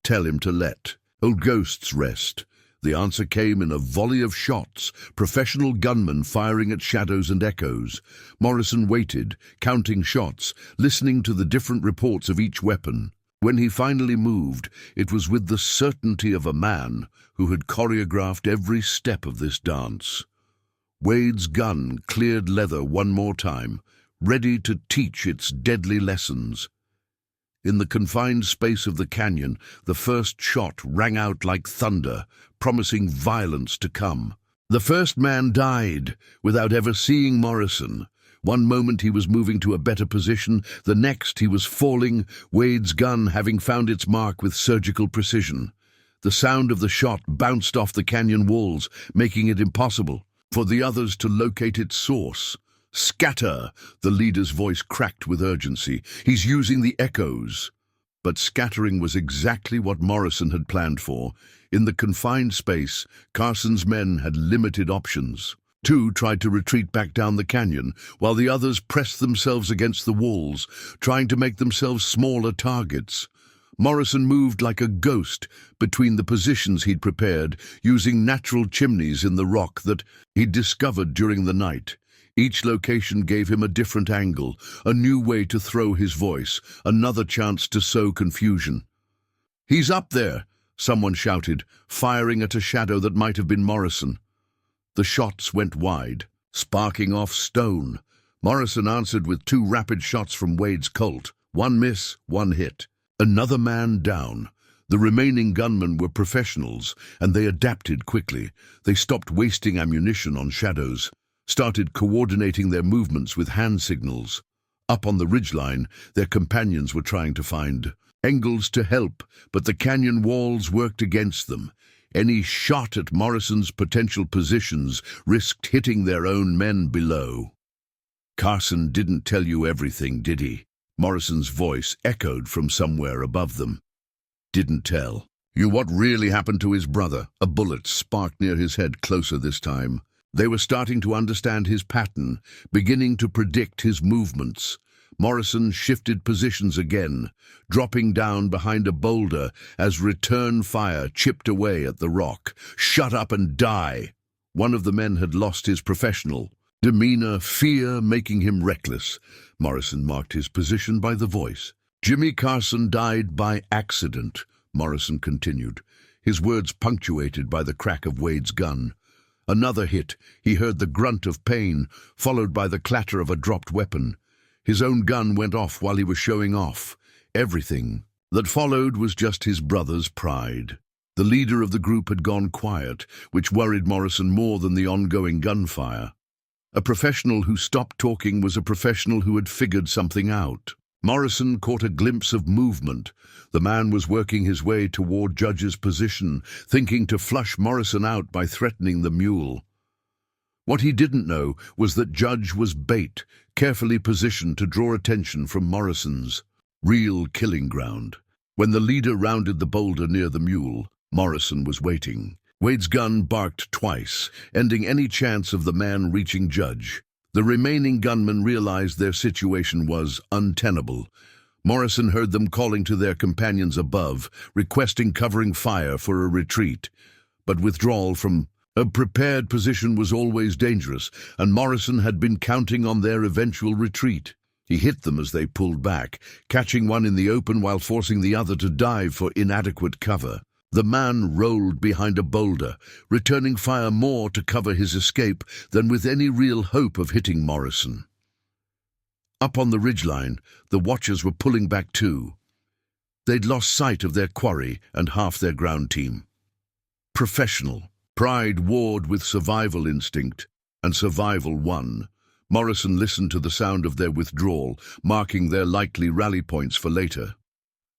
Tell him to let old ghosts rest. The answer came in a volley of shots, professional gunmen firing at shadows and echoes. Morrison waited, counting shots, listening to the different reports of each weapon. When he finally moved, it was with the certainty of a man who had choreographed every step of this dance. Wade's gun cleared leather one more time, ready to teach its deadly lessons. In the confined space of the canyon, the first shot rang out like thunder, promising violence to come. The first man died without ever seeing Morrison. One moment he was moving to a better position, the next he was falling, Wade's gun having found its mark with surgical precision. The sound of the shot bounced off the canyon walls, making it impossible for the others to locate its source. Scatter! The leader's voice cracked with urgency. He's using the echoes. But scattering was exactly what Morrison had planned for. In the confined space, Carson's men had limited options. Two tried to retreat back down the canyon, while the others pressed themselves against the walls, trying to make themselves smaller targets. Morrison moved like a ghost between the positions he'd prepared, using natural chimneys in the rock that he'd discovered during the night. Each location gave him a different angle, a new way to throw his voice, another chance to sow confusion. "He's up there!" someone shouted, firing at a shadow that might have been Morrison. The shots went wide, sparking off stone. Morrison answered with 2 rapid shots from Wade's Colt. 1 miss, 1 hit. Another man down. The remaining gunmen were professionals, and they adapted quickly. They stopped wasting ammunition on shadows, started coordinating their movements with hand signals. Up on the ridgeline, their companions were trying to find angles to help, but the canyon walls worked against them. Any shot at Morrison's potential positions risked hitting their own men below. "Carson didn't tell you everything, did he?" Morrison's voice echoed from somewhere above them. "Didn't tell you what really happened to his brother?" A bullet sparked near his head, closer this time. They were starting to understand his pattern, beginning to predict his movements. Morrison shifted positions again, dropping down behind a boulder as return fire chipped away at the rock. "Shut up and die!" One of the men had lost his professional demeanor, fear making him reckless. Morrison marked his position by the voice. "Jimmy Carson died by accident," Morrison continued, his words punctuated by the crack of Wade's gun. Another hit. He heard the grunt of pain, followed by the clatter of a dropped weapon. His own gun went off while he was showing off. Everything that followed was just his brother's pride. The leader of the group had gone quiet, which worried Morrison more than the ongoing gunfire. A professional who stopped talking was a professional who had figured something out. Morrison caught a glimpse of movement. The man was working his way toward Judge's position, thinking to flush Morrison out by threatening the mule. What he didn't know was that Judge was bait, carefully positioned to draw attention from Morrison's real killing ground. When the leader rounded the boulder near the mule, Morrison was waiting. Wade's gun barked twice, ending any chance of the man reaching Judge. The remaining gunmen realized their situation was untenable. Morrison heard them calling to their companions above, requesting covering fire for a retreat. But withdrawal from a prepared position was always dangerous, and Morrison had been counting on their eventual retreat. He hit them as they pulled back, catching one in the open while forcing the other to dive for inadequate cover. The man rolled behind a boulder, returning fire more to cover his escape than with any real hope of hitting Morrison. Up on the ridgeline, the watchers were pulling back too. They'd lost sight of their quarry and half their ground team. Professional. Pride warred with survival instinct, and survival won. Morrison listened to the sound of their withdrawal, marking their likely rally points for later.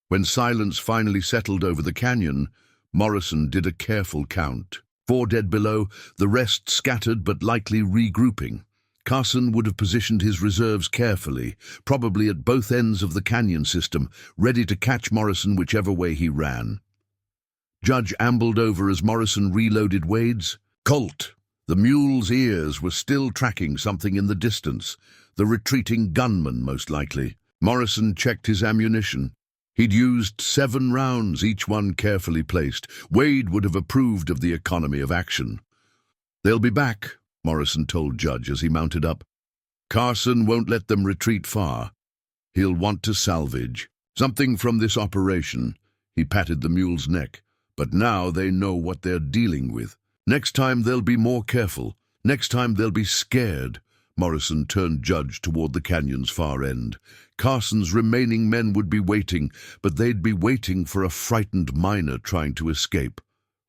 When silence finally settled over the canyon, Morrison did a careful count. 4 dead below, the rest scattered but likely regrouping. Carson would have positioned his reserves carefully, probably at both ends of the canyon system, ready to catch Morrison whichever way he ran. Judge ambled over as Morrison reloaded Wade's Colt. The mule's ears were still tracking something in the distance, the retreating gunman most likely. Morrison checked his ammunition. He'd used 7 rounds, each one carefully placed. Wade would have approved of the economy of action. "They'll be back," Morrison told Judge as he mounted up. "Carson won't let them retreat far. He'll want to salvage something from this operation." He patted the mule's neck. "But now they know what they're dealing with. Next time they'll be more careful. Next time they'll be scared." Morrison turned Judge toward the canyon's far end. Carson's remaining men would be waiting, but they'd be waiting for a frightened miner trying to escape.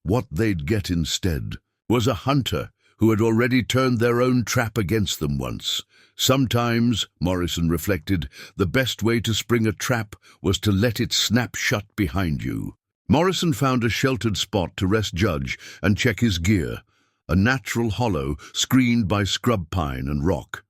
What they'd get instead was a hunter who had already turned their own trap against them once. Sometimes, Morrison reflected, the best way to spring a trap was to let it snap shut behind you. Morrison found a sheltered spot to rest Judge and check his gear. A natural hollow screened by scrub pine and rock.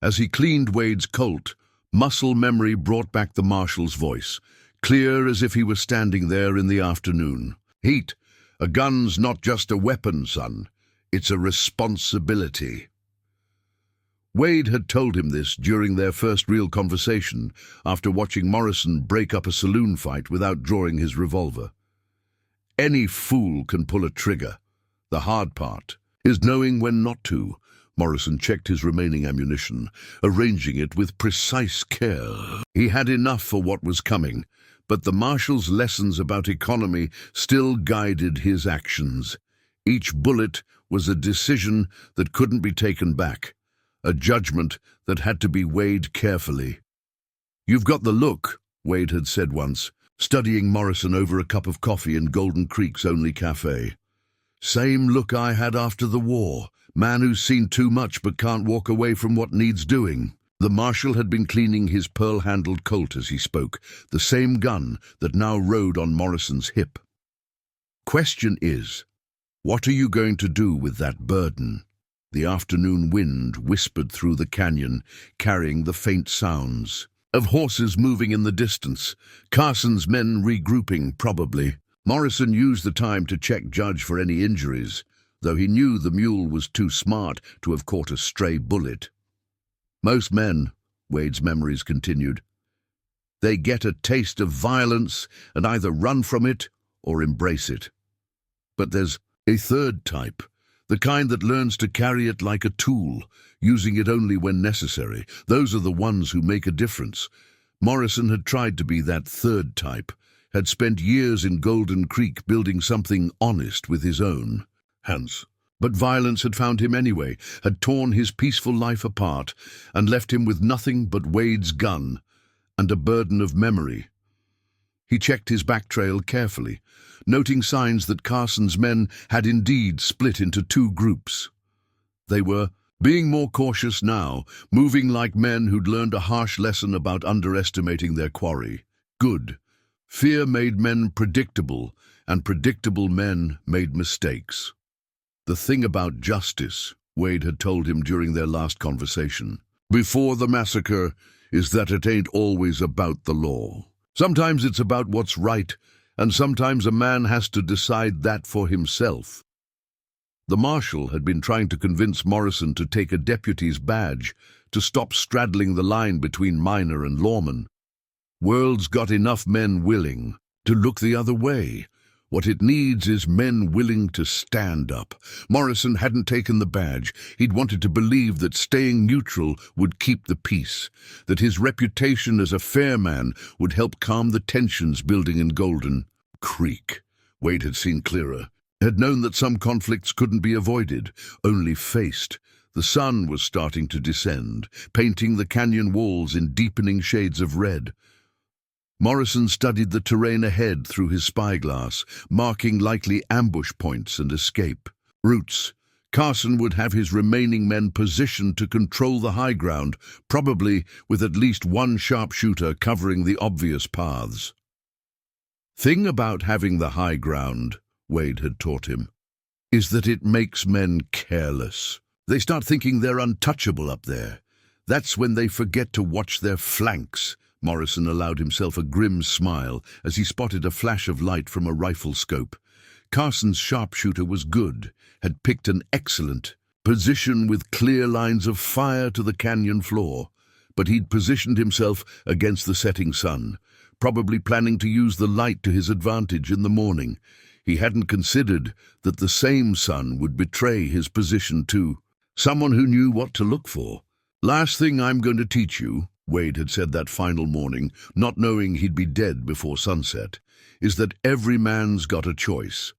As he cleaned Wade's Colt, muscle memory brought back the marshal's voice, clear as if he was standing there in the afternoon. "Heat, a gun's not just a weapon, son. It's a responsibility." Wade had told him this during their first real conversation, after watching Morrison break up a saloon fight without drawing his revolver. Any fool can pull a trigger. The hard part is knowing when not to. Morrison checked his remaining ammunition, arranging it with precise care. He had enough for what was coming, but the marshal's lessons about economy still guided his actions. Each bullet was a decision that couldn't be taken back, a judgment that had to be weighed carefully. "You've got the look," Wade had said once, studying Morrison over a cup of coffee in Golden Creek's only cafe. "Same look I had after the war. Man who's seen too much but can't walk away from what needs doing." The marshal had been cleaning his pearl-handled Colt as he spoke, the same gun that now rode on Morrison's hip. "Question is, what are you going to do with that burden?" The afternoon wind whispered through the canyon, carrying the faint sounds of horses moving in the distance, Carson's men regrouping probably. Morrison used the time to check Judge for any injuries, though he knew the mule was too smart to have caught a stray bullet. "Most men," Wade's memories continued, "they get a taste of violence and either run from it or embrace it. But there's a third type, the kind that learns to carry it like a tool, using it only when necessary. Those are the ones who make a difference." Morrison had tried to be that third type, had spent years in Golden Creek building something honest with his own hands. But violence had found him anyway, had torn his peaceful life apart, and left him with nothing but Wade's gun and a burden of memory. He checked his back trail carefully, noting signs that Carson's men had indeed split into two groups. They were being more cautious now, moving like men who'd learned a harsh lesson about underestimating their quarry. Good. Fear made men predictable, and predictable men made mistakes. The thing about justice, Wade had told him during their last conversation, before the massacre, is that it ain't always about the law. Sometimes it's about what's right, and sometimes a man has to decide that for himself. The marshal had been trying to convince Morrison to take a deputy's badge, to stop straddling the line between miner and lawman. World's got enough men willing to look the other way. What it needs is men willing to stand up. Morrison hadn't taken the badge. He'd wanted to believe that staying neutral would keep the peace, that his reputation as a fair man would help calm the tensions building in Golden Creek. Wade had seen clearer, had known that some conflicts couldn't be avoided, only faced. The sun was starting to descend, painting the canyon walls in deepening shades of red. Morrison studied the terrain ahead through his spyglass, marking likely ambush points and escape routes. Carson would have his remaining men positioned to control the high ground, probably with at least one sharpshooter covering the obvious paths. Thing about having the high ground, Wade had taught him, is that it makes men careless. They start thinking they're untouchable up there. That's when they forget to watch their flanks. Morrison allowed himself a grim smile as he spotted a flash of light from a rifle scope. Carson's sharpshooter was good, had picked an excellent position with clear lines of fire to the canyon floor, but he'd positioned himself against the setting sun, probably planning to use the light to his advantage in the morning. He hadn't considered that the same sun would betray his position to someone who knew what to look for. "Last thing I'm going to teach you," Wade had said that final morning, not knowing he'd be dead before sunset, "is that every man's got a choice.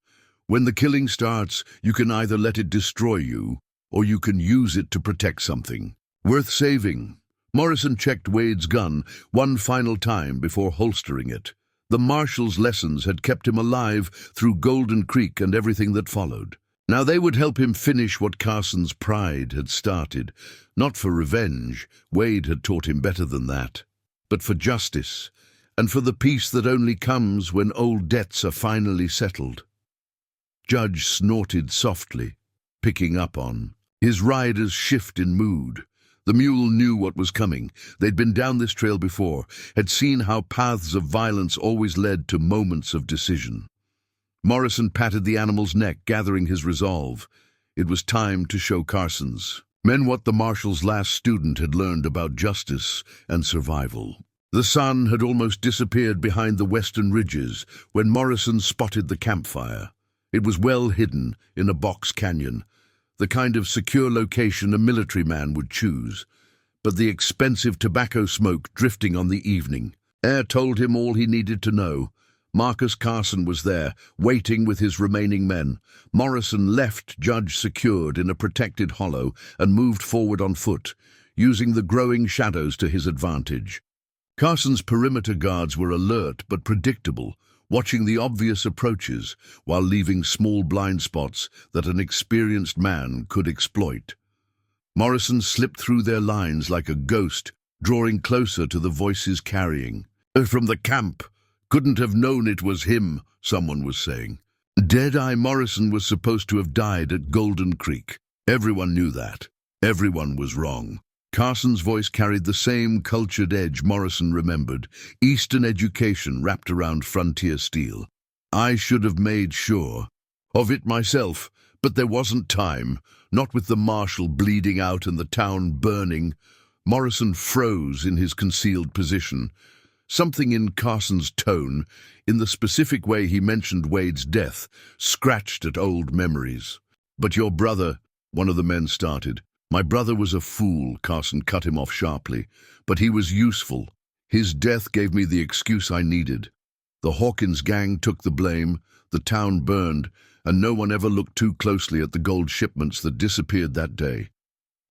When the killing starts, you can either let it destroy you, or you can use it to protect something worth saving." Morrison checked Wade's gun one final time before holstering it. The marshal's lessons had kept him alive through Golden Creek and everything that followed. Now they would help him finish what Carson's pride had started, not for revenge, Wade had taught him better than that, but for justice, and for the peace that only comes when old debts are finally settled. Judge snorted softly, picking up on his rider's shift in mood. The mule knew what was coming. They'd been down this trail before, had seen how paths of violence always led to moments of decision. Morrison patted the animal's neck, gathering his resolve. It was time to show Carson's men what the marshal's last student had learned about justice and survival. The sun had almost disappeared behind the western ridges when Morrison spotted the campfire. It was well hidden in a box canyon, the kind of secure location a military man would choose. But the expensive tobacco smoke drifting on the evening air told him all he needed to know. Marcus Carson was there, waiting with his remaining men. Morrison left Judge secured in a protected hollow and moved forward on foot, using the growing shadows to his advantage. Carson's perimeter guards were alert but predictable, watching the obvious approaches while leaving small blind spots that an experienced man could exploit. Morrison slipped through their lines like a ghost, drawing closer to the voices carrying. "From the camp. Couldn't have known it was him," someone was saying. Dead-Eye Morrison was supposed to have died at Golden Creek. Everyone knew that. Everyone was wrong. Carson's voice carried the same cultured edge Morrison remembered, Eastern education wrapped around frontier steel. "I should have made sure of it myself, but there wasn't time, not with the marshal bleeding out and the town burning." Morrison froze in his concealed position. Something in Carson's tone, in the specific way he mentioned Wade's death, scratched at old memories. "But your brother," one of the men started. "My brother was a fool," Carson cut him off sharply, "but he was useful. His death gave me the excuse I needed. The Hawkins gang took the blame, the town burned, and no one ever looked too closely at the gold shipments that disappeared that day.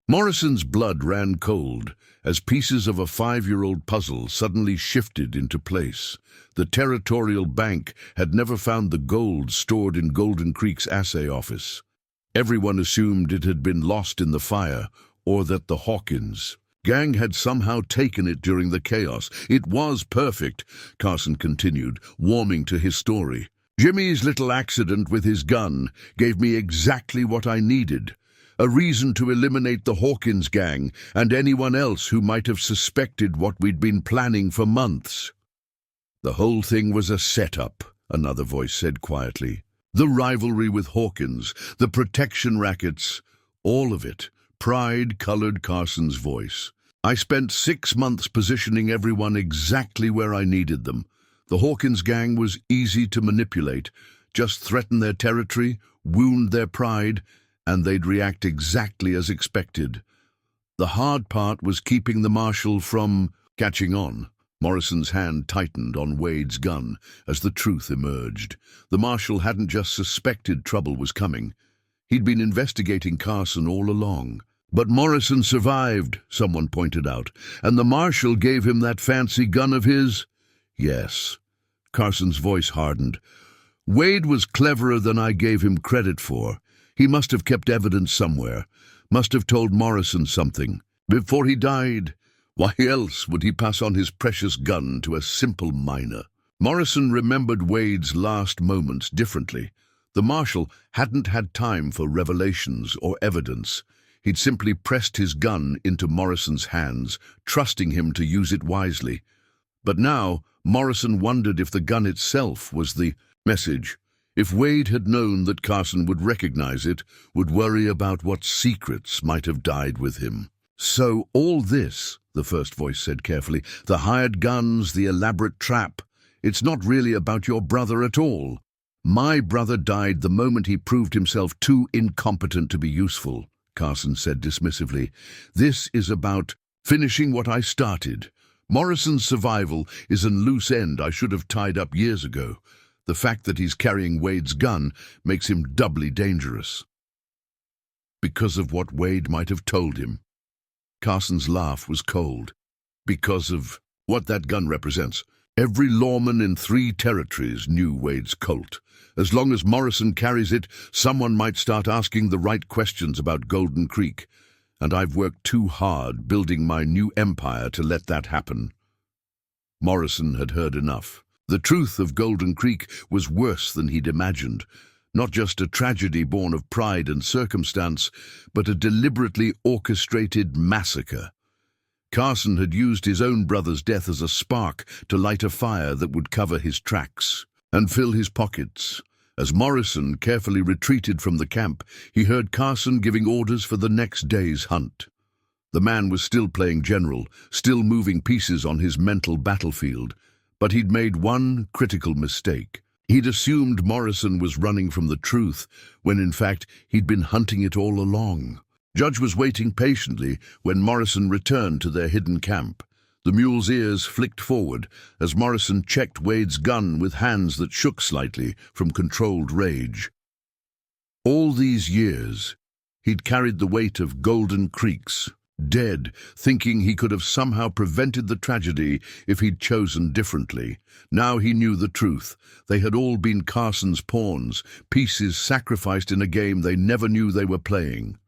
Morrison's blood ran cold as pieces of a 5-year-old puzzle suddenly shifted into place. The Territorial Bank had never found the gold stored in Golden Creek's assay office. Everyone assumed it had been lost in the fire, or that the Hawkins gang had somehow taken it during the chaos. It was perfect, Carson continued, warming to his story. Jimmy's little accident with his gun gave me exactly what I needed. A reason to eliminate the Hawkins gang and anyone else who might have suspected what we'd been planning for months. The whole thing was a setup, another voice said quietly. The rivalry with Hawkins, the protection rackets, all of it. Pride colored Carson's voice. I spent 6 months positioning everyone exactly where I needed them. The Hawkins gang was easy to manipulate. Just threaten their territory, wound their pride, and they'd react exactly as expected. The hard part was keeping the marshal from catching on. Morrison's hand tightened on Wade's gun as the truth emerged. The marshal hadn't just suspected trouble was coming. He'd been investigating Carson all along. But Morrison survived, someone pointed out, and the marshal gave him that fancy gun of his? Yes. Carson's voice hardened. Wade was cleverer than I gave him credit for. He must have kept evidence somewhere, must have told Morrison something. Before he died, why else would he pass on his precious gun to a simple miner? Morrison remembered Wade's last moments differently. The marshal hadn't had time for revelations or evidence. He'd simply pressed his gun into Morrison's hands, trusting him to use it wisely. But now, Morrison wondered if the gun itself was the message. If Wade had known that Carson would recognize it, would worry about what secrets might have died with him. So all this, the first voice said carefully, the hired guns, the elaborate trap, it's not really about your brother at all. My brother died the moment he proved himself too incompetent to be useful, Carson said dismissively. This is about finishing what I started. Morrison's survival is a loose end I should have tied up years ago. The fact that he's carrying Wade's gun makes him doubly dangerous. Because of what Wade might have told him. Carson's laugh was cold. Because of what that gun represents. Every lawman in 3 territories knew Wade's Colt. As long as Morrison carries it, someone might start asking the right questions about Golden Creek. And I've worked too hard building my new empire to let that happen. Morrison had heard enough. The truth of Golden Creek was worse than he'd imagined. Not just a tragedy born of pride and circumstance, but a deliberately orchestrated massacre. Carson had used his own brother's death as a spark to light a fire that would cover his tracks and fill his pockets. As Morrison carefully retreated from the camp, he heard Carson giving orders for the next day's hunt. The man was still playing general, still moving pieces on his mental battlefield. But he'd made one critical mistake. He'd assumed Morrison was running from the truth, when in fact he'd been hunting it all along. Judge was waiting patiently when Morrison returned to their hidden camp. The mule's ears flicked forward as Morrison checked Wade's gun with hands that shook slightly from controlled rage. All these years, he'd carried the weight of Golden Creek's dead, thinking he could have somehow prevented the tragedy if he'd chosen differently. Now he knew the truth. They had all been Carson's pawns, pieces sacrificed in a game they never knew they were playing.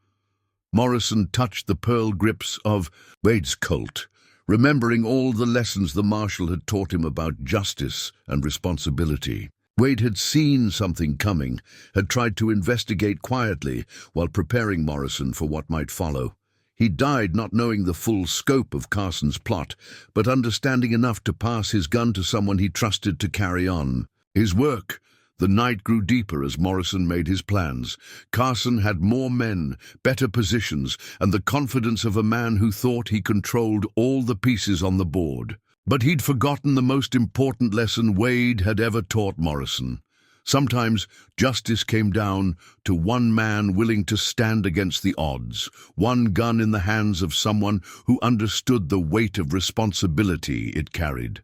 Morrison touched the pearl grips of Wade's Colt, remembering all the lessons the marshal had taught him about justice and responsibility. Wade had seen something coming, had tried to investigate quietly while preparing Morrison for what might follow. He died not knowing the full scope of Carson's plot, but understanding enough to pass his gun to someone he trusted to carry on his work. The night grew deeper as Morrison made his plans. Carson had more men, better positions, and the confidence of a man who thought he controlled all the pieces on the board. But he'd forgotten the most important lesson Wade had ever taught Morrison. Sometimes justice came down to one man willing to stand against the odds, one gun in the hands of someone who understood the weight of responsibility it carried.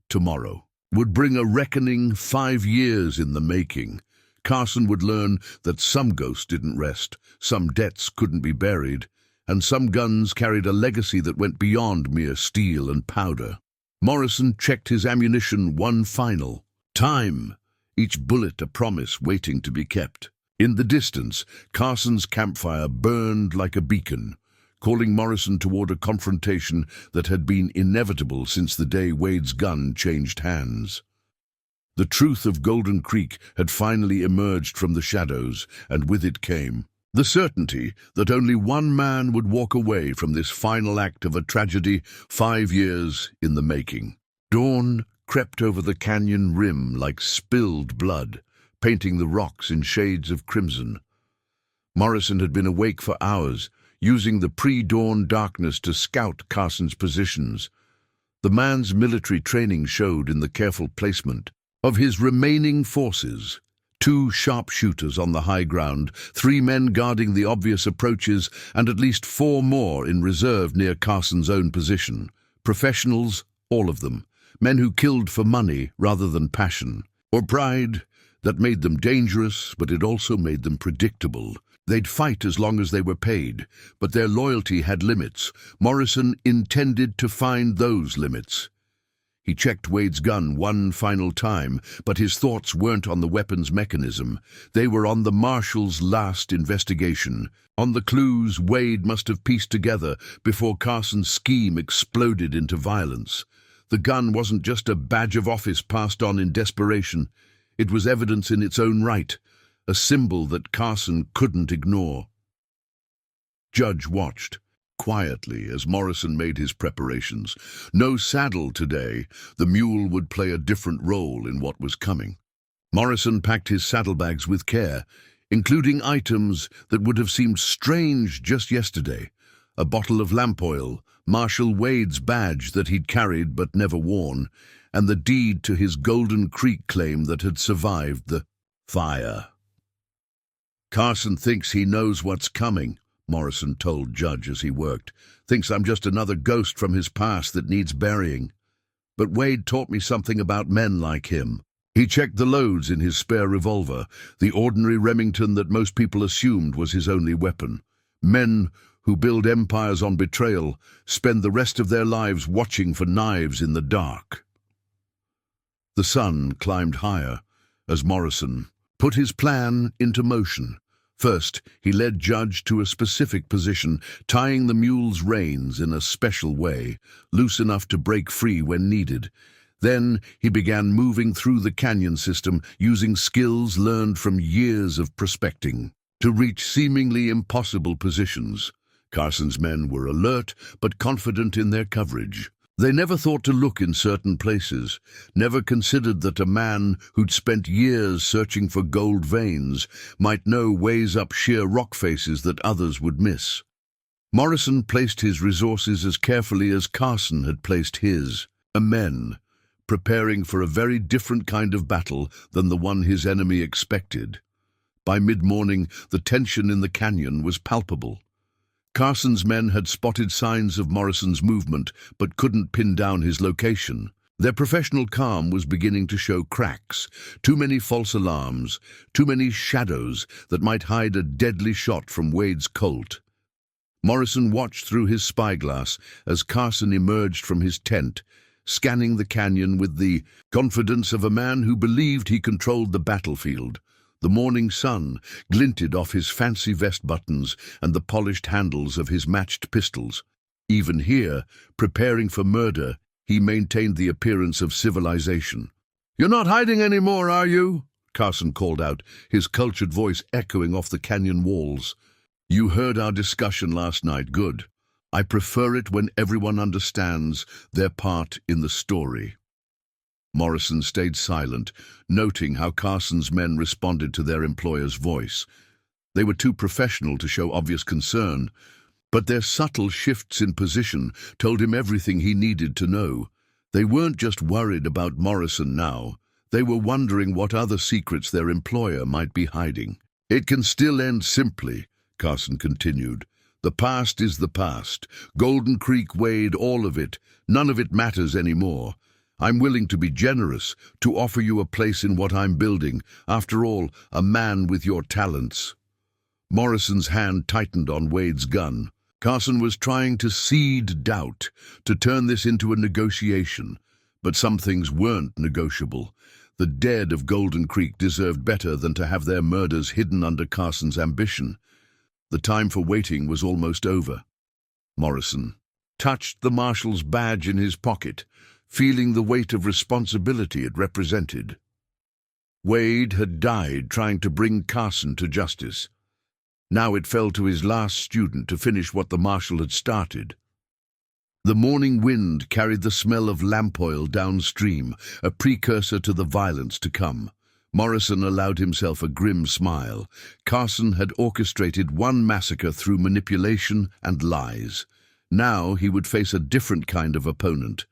Tomorrow would bring a reckoning 5 years in the making. Carson would learn that some ghosts didn't rest, some debts couldn't be buried, and some guns carried a legacy that went beyond mere steel and powder. Morrison checked his ammunition one final time, each bullet a promise waiting to be kept. In the distance, Carson's campfire burned like a beacon, calling Morrison toward a confrontation that had been inevitable since the day Wade's gun changed hands. The truth of Golden Creek had finally emerged from the shadows, and with it came the certainty that only one man would walk away from this final act of a tragedy 5 years in the making. Dawn crept over the canyon rim like spilled blood, painting the rocks in shades of crimson. Morrison had been awake for hours, using the pre-dawn darkness to scout Carson's positions. The man's military training showed in the careful placement of his remaining forces. 2 sharpshooters on the high ground, 3 men guarding the obvious approaches, and at least 4 more in reserve near Carson's own position. Professionals, all of them. Men who killed for money rather than passion, or pride. That made them dangerous, but it also made them predictable. They'd fight as long as they were paid, but their loyalty had limits. Morrison intended to find those limits. He checked Wade's gun one final time, but his thoughts weren't on the weapon's mechanism. They were on the marshal's last investigation, on the clues Wade must have pieced together before Carson's scheme exploded into violence. The gun wasn't just a badge of office passed on in desperation. It was evidence in its own right, a symbol that Carson couldn't ignore. Judge watched quietly as Morrison made his preparations. No saddle today. The mule would play a different role in what was coming. Morrison packed his saddlebags with care, including items that would have seemed strange just yesterday. A bottle of lamp oil, Marshal Wade's badge that he'd carried but never worn, and the deed to his Golden Creek claim that had survived the fire. "Carson thinks he knows what's coming," Morrison told Judge as he worked. "Thinks I'm just another ghost from his past that needs burying. But Wade taught me something about men like him." He checked the loads in his spare revolver, the ordinary Remington that most people assumed was his only weapon. Men who build empires on betrayal spend the rest of their lives watching for knives in the dark. The sun climbed higher as Morrison put his plan into motion. First, he led Judge to a specific position, tying the mule's reins in a special way, loose enough to break free when needed. Then he began moving through the canyon system, using skills learned from years of prospecting to reach seemingly impossible positions. Carson's men were alert but confident in their coverage. They never thought to look in certain places, never considered that a man who'd spent years searching for gold veins might know ways up sheer rock faces that others would miss. Morrison placed his resources as carefully as Carson had placed his, men, preparing for a very different kind of battle than the one his enemy expected. By mid-morning, the tension in the canyon was palpable. Carson's men had spotted signs of Morrison's movement, but couldn't pin down his location. Their professional calm was beginning to show cracks, too many false alarms, too many shadows that might hide a deadly shot from Wade's Colt. Morrison watched through his spyglass as Carson emerged from his tent, scanning the canyon with the confidence of a man who believed he controlled the battlefield. The morning sun glinted off his fancy vest buttons and the polished handles of his matched pistols. Even here, preparing for murder, he maintained the appearance of civilization. "You're not hiding anymore, are you?" Carson called out, his cultured voice echoing off the canyon walls. "You heard our discussion last night. Good. I prefer it when everyone understands their part in the story." Morrison stayed silent, noting how Carson's men responded to their employer's voice. They were too professional to show obvious concern, but their subtle shifts in position told him everything he needed to know. They weren't just worried about Morrison now. They were wondering what other secrets their employer might be hiding. "It can still end simply," Carson continued. "The past is the past. Golden Creek, Wade, all of it. None of it matters anymore. I'm willing to be generous, to offer you a place in what I'm building. After all, a man with your talents." Morrison's hand tightened on Wade's gun. Carson was trying to seed doubt, to turn this into a negotiation. But some things weren't negotiable. The dead of Golden Creek deserved better than to have their murders hidden under Carson's ambition. The time for waiting was almost over. Morrison touched the marshal's badge in his pocket, feeling the weight of responsibility it represented. Wade had died trying to bring Carson to justice. Now it fell to his last student to finish what the marshal had started. The morning wind carried the smell of lamp oil downstream, a precursor to the violence to come. Morrison allowed himself a grim smile. Carson had orchestrated one massacre through manipulation and lies. Now he would face a different kind of opponent.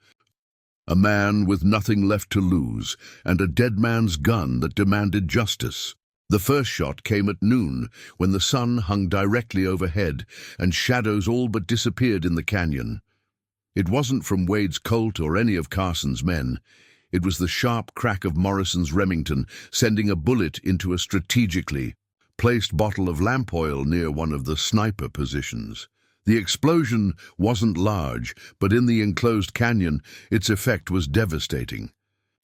A man with nothing left to lose, and a dead man's gun that demanded justice. The first shot came at noon, when the sun hung directly overhead, and shadows all but disappeared in the canyon. It wasn't from Wade's Colt or any of Carson's men. It was the sharp crack of Morrison's Remington, sending a bullet into a strategically placed bottle of lamp oil near one of the sniper positions. The explosion wasn't large, but in the enclosed canyon, its effect was devastating.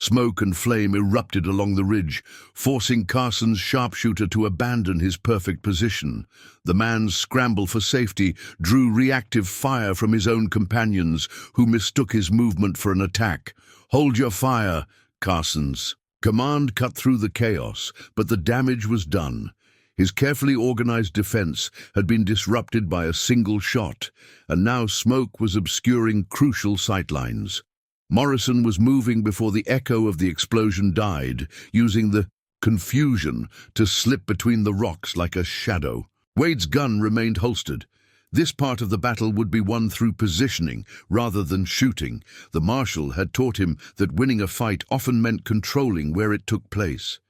Smoke and flame erupted along the ridge, forcing Carson's sharpshooter to abandon his perfect position. The man's scramble for safety drew reactive fire from his own companions, who mistook his movement for an attack. "Hold your fire," Carson's command cut through the chaos, but the damage was done. His carefully organized defense had been disrupted by a single shot, and now smoke was obscuring crucial sightlines. Morrison was moving before the echo of the explosion died, using the confusion to slip between the rocks like a shadow. Wade's gun remained holstered. This part of the battle would be won through positioning rather than shooting. The marshal had taught him that winning a fight often meant controlling where it took place.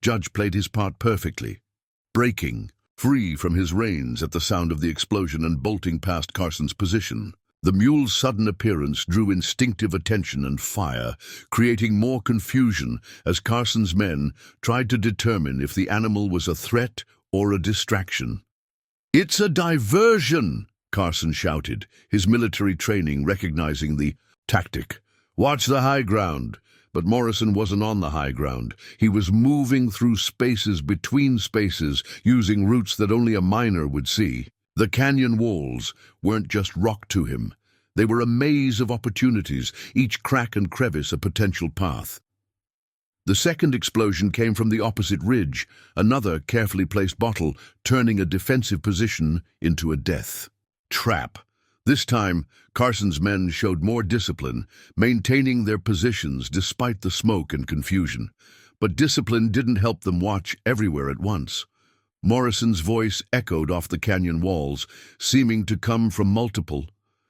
Judge played his part perfectly, breaking free from his reins at the sound of the explosion and bolting past Carson's position. The mule's sudden appearance drew instinctive attention and fire, creating more confusion as Carson's men tried to determine if the animal was a threat or a distraction. "It's a diversion!" Carson shouted, his military training recognizing the tactic. "Watch the high ground." But Morrison wasn't on the high ground. He was moving through spaces between spaces, using routes that only a miner would see. The canyon walls weren't just rock to him. They were a maze of opportunities, each crack and crevice a potential path. The second explosion came from the opposite ridge, another carefully placed bottle, turning a defensive position into a death trap. This time, Carson's men showed more discipline, maintaining their positions despite the smoke and confusion. But discipline didn't help them watch everywhere at once. Morrison's voice echoed off the canyon walls, seeming to come from multiple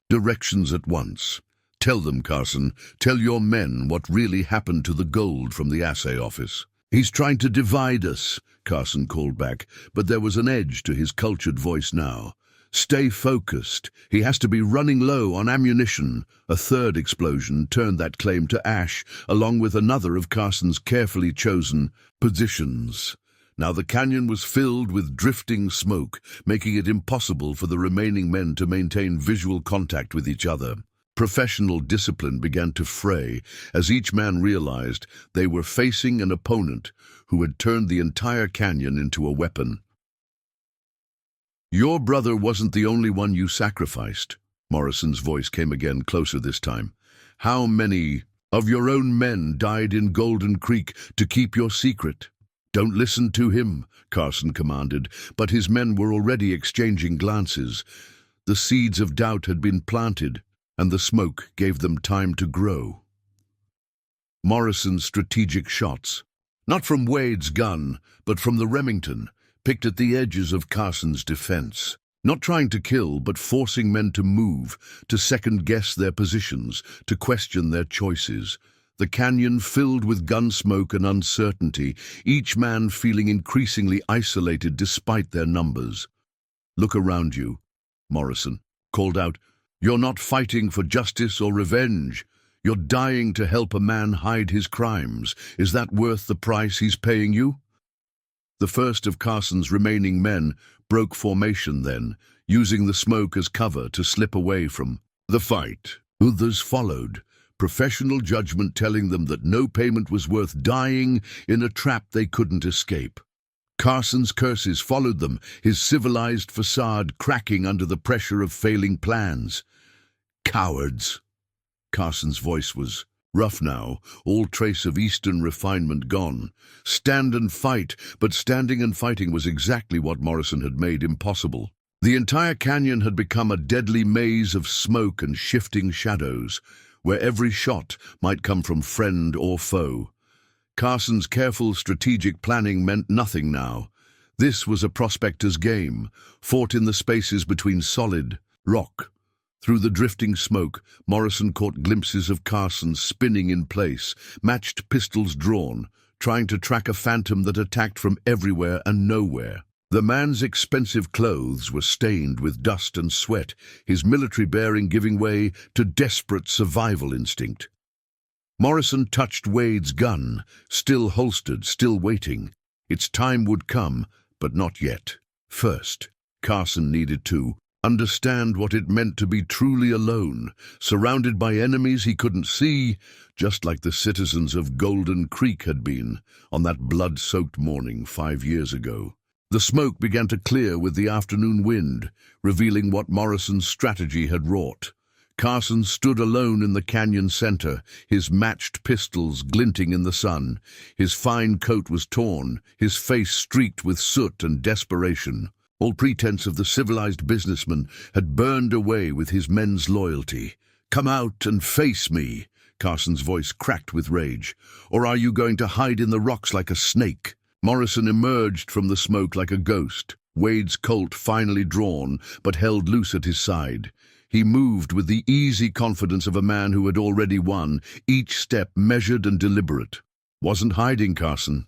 directions at once. "Tell them, Carson, tell your men what really happened to the gold from the assay office." "He's trying to divide us," Carson called back, but there was an edge to his cultured voice now. "Stay focused. He has to be running low on ammunition." A third explosion turned that claim to ash, along with another of Carson's carefully chosen positions. Now the canyon was filled with drifting smoke, making it impossible for the remaining men to maintain visual contact with each other. Professional discipline began to fray as each man realized they were facing an opponent who had turned the entire canyon into a weapon. "Your brother wasn't the only one you sacrificed." Morrison's voice came again, closer this time. "How many of your own men died in Golden Creek to keep your secret?" "Don't listen to him," Carson commanded, but his men were already exchanging glances. The seeds of doubt had been planted, and the smoke gave them time to grow. Morrison's strategic shots, not from Wade's gun, but from the Remington, picked at the edges of Carson's defense. Not trying to kill, but forcing men to move, to second-guess their positions, to question their choices. The canyon filled with gun smoke and uncertainty, each man feeling increasingly isolated despite their numbers. "Look around you," Morrison called out. "You're not fighting for justice or revenge. You're dying to help a man hide his crimes. Is that worth the price he's paying you? The first of Carson's remaining men broke formation then, using the smoke as cover to slip away from the fight. Others followed, professional judgment telling them that no payment was worth dying in a trap they couldn't escape. Carson's curses followed them, his civilized facade cracking under the pressure of failing plans. Cowards! Carson's voice was rough now, all trace of Eastern refinement gone. Stand and fight, but standing and fighting was exactly what Morrison had made impossible. The entire canyon had become a deadly maze of smoke and shifting shadows, where every shot might come from friend or foe. Carson's careful strategic planning meant nothing now. This was a prospector's game, fought in the spaces between solid rock. Through the drifting smoke, Morrison caught glimpses of Carson spinning in place, matched pistols drawn, trying to track a phantom that attacked from everywhere and nowhere. The man's expensive clothes were stained with dust and sweat, his military bearing giving way to desperate survival instinct. Morrison touched Wade's gun, still holstered, still waiting. Its time would come, but not yet. First, Carson needed to understand what it meant to be truly alone, surrounded by enemies he couldn't see, just like the citizens of Golden Creek had been on that blood-soaked morning 5 years ago. The smoke began to clear with the afternoon wind, revealing what Morrison's strategy had wrought. Carson stood alone in the canyon center, his matched pistols glinting in the sun. His fine coat was torn, his face streaked with soot and desperation. All pretense of the civilized businessman had burned away with his men's loyalty. "Come out and face me," Carson's voice cracked with rage. "Or are you going to hide in the rocks like a snake?" Morrison emerged from the smoke like a ghost, Wade's Colt finally drawn, but held loose at his side. He moved with the easy confidence of a man who had already won, each step measured and deliberate. "Wasn't hiding, Carson.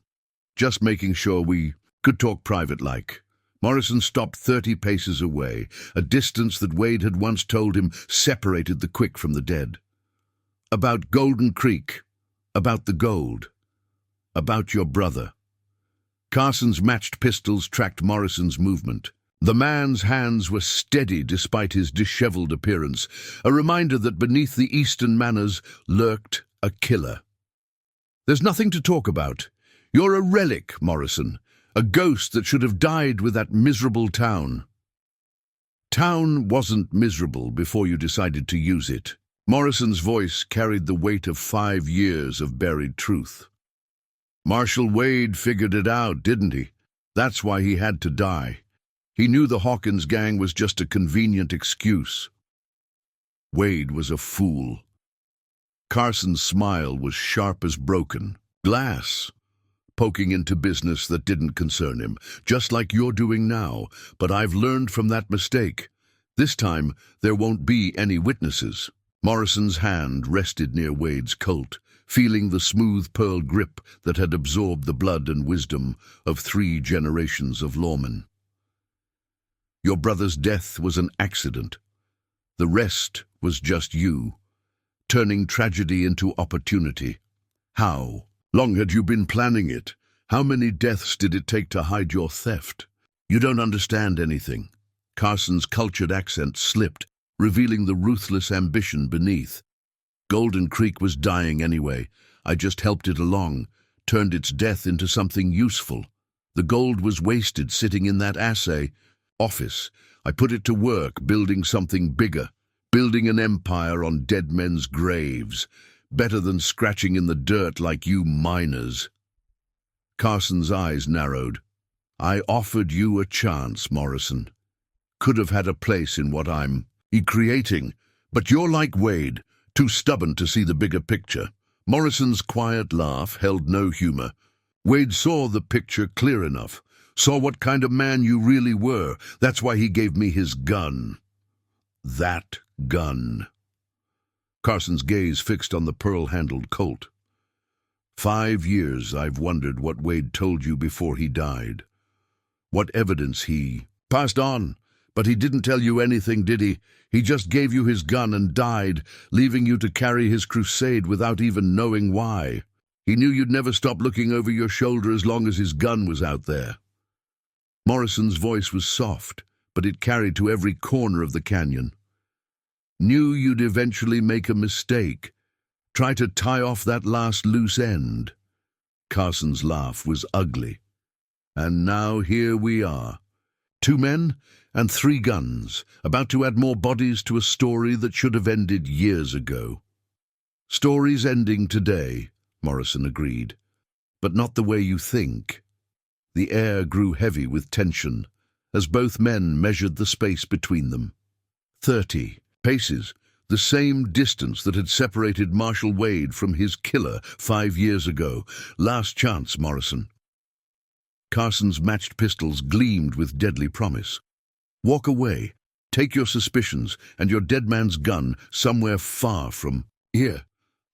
Just making sure we could talk private-like." Morrison stopped 30 paces away, a distance that Wade had once told him separated the quick from the dead. "About Golden Creek, about the gold, about your brother." Carson's matched pistols tracked Morrison's movement. The man's hands were steady despite his disheveled appearance, a reminder that beneath the Eastern manners lurked a killer. "There's nothing to talk about. You're a relic, Morrison. A ghost that should have died with that miserable town." "Town wasn't miserable before you decided to use it." Morrison's voice carried the weight of 5 years of buried truth. "Marshal Wade figured it out, didn't he? That's why he had to die. He knew the Hawkins gang was just a convenient excuse." Wade was a fool. Carson's smile was sharp as broken glass, poking into business that didn't concern him, just like you're doing now. But I've learned from that mistake. This time, there won't be any witnesses. Morrison's hand rested near Wade's Colt, feeling the smooth pearl grip that had absorbed the blood and wisdom of 3 generations of lawmen. "Your brother's death was an accident. The rest was just you, turning tragedy into opportunity. How long had you been planning it? How many deaths did it take to hide your theft? You don't understand anything." Carson's cultured accent slipped, revealing the ruthless ambition beneath. "Golden Creek was dying anyway. I just helped it along, turned its death into something useful. The gold was wasted sitting in that assay office. I put it to work, building something bigger, building an empire on dead men's graves. Better than scratching in the dirt like you miners." Carson's eyes narrowed. "I offered you a chance, Morrison. Could have had a place in what I'm creating, but you're like Wade, too stubborn to see the bigger picture." Morrison's quiet laugh held no humor. "Wade saw the picture clear enough, saw what kind of man you really were. That's why he gave me his gun." "That gun." Carson's gaze fixed on the pearl-handled Colt. 5 years I've wondered what Wade told you before he died. What evidence he passed on, But he didn't tell you anything, did he? He just gave you his gun and died, leaving you to carry his crusade without even knowing why. He knew you'd never stop looking over your shoulder as long as his gun was out there." Morrison's voice was soft, but it carried to every corner of the canyon. "Knew you'd eventually make a mistake. Try to tie off that last loose end." Carson's laugh was ugly. "And now here we are. 2 men and 3 guns, about to add more bodies to a story that should have ended years ago." "Story's ending today," Morrison agreed, "but not the way you think." The air grew heavy with tension as both men measured the space between them. 30 paces, the same distance that had separated Marshal Wade from his killer 5 years ago. "Last chance, Morrison." Carson's matched pistols gleamed with deadly promise. "Walk away. Take your suspicions and your dead man's gun somewhere far from here.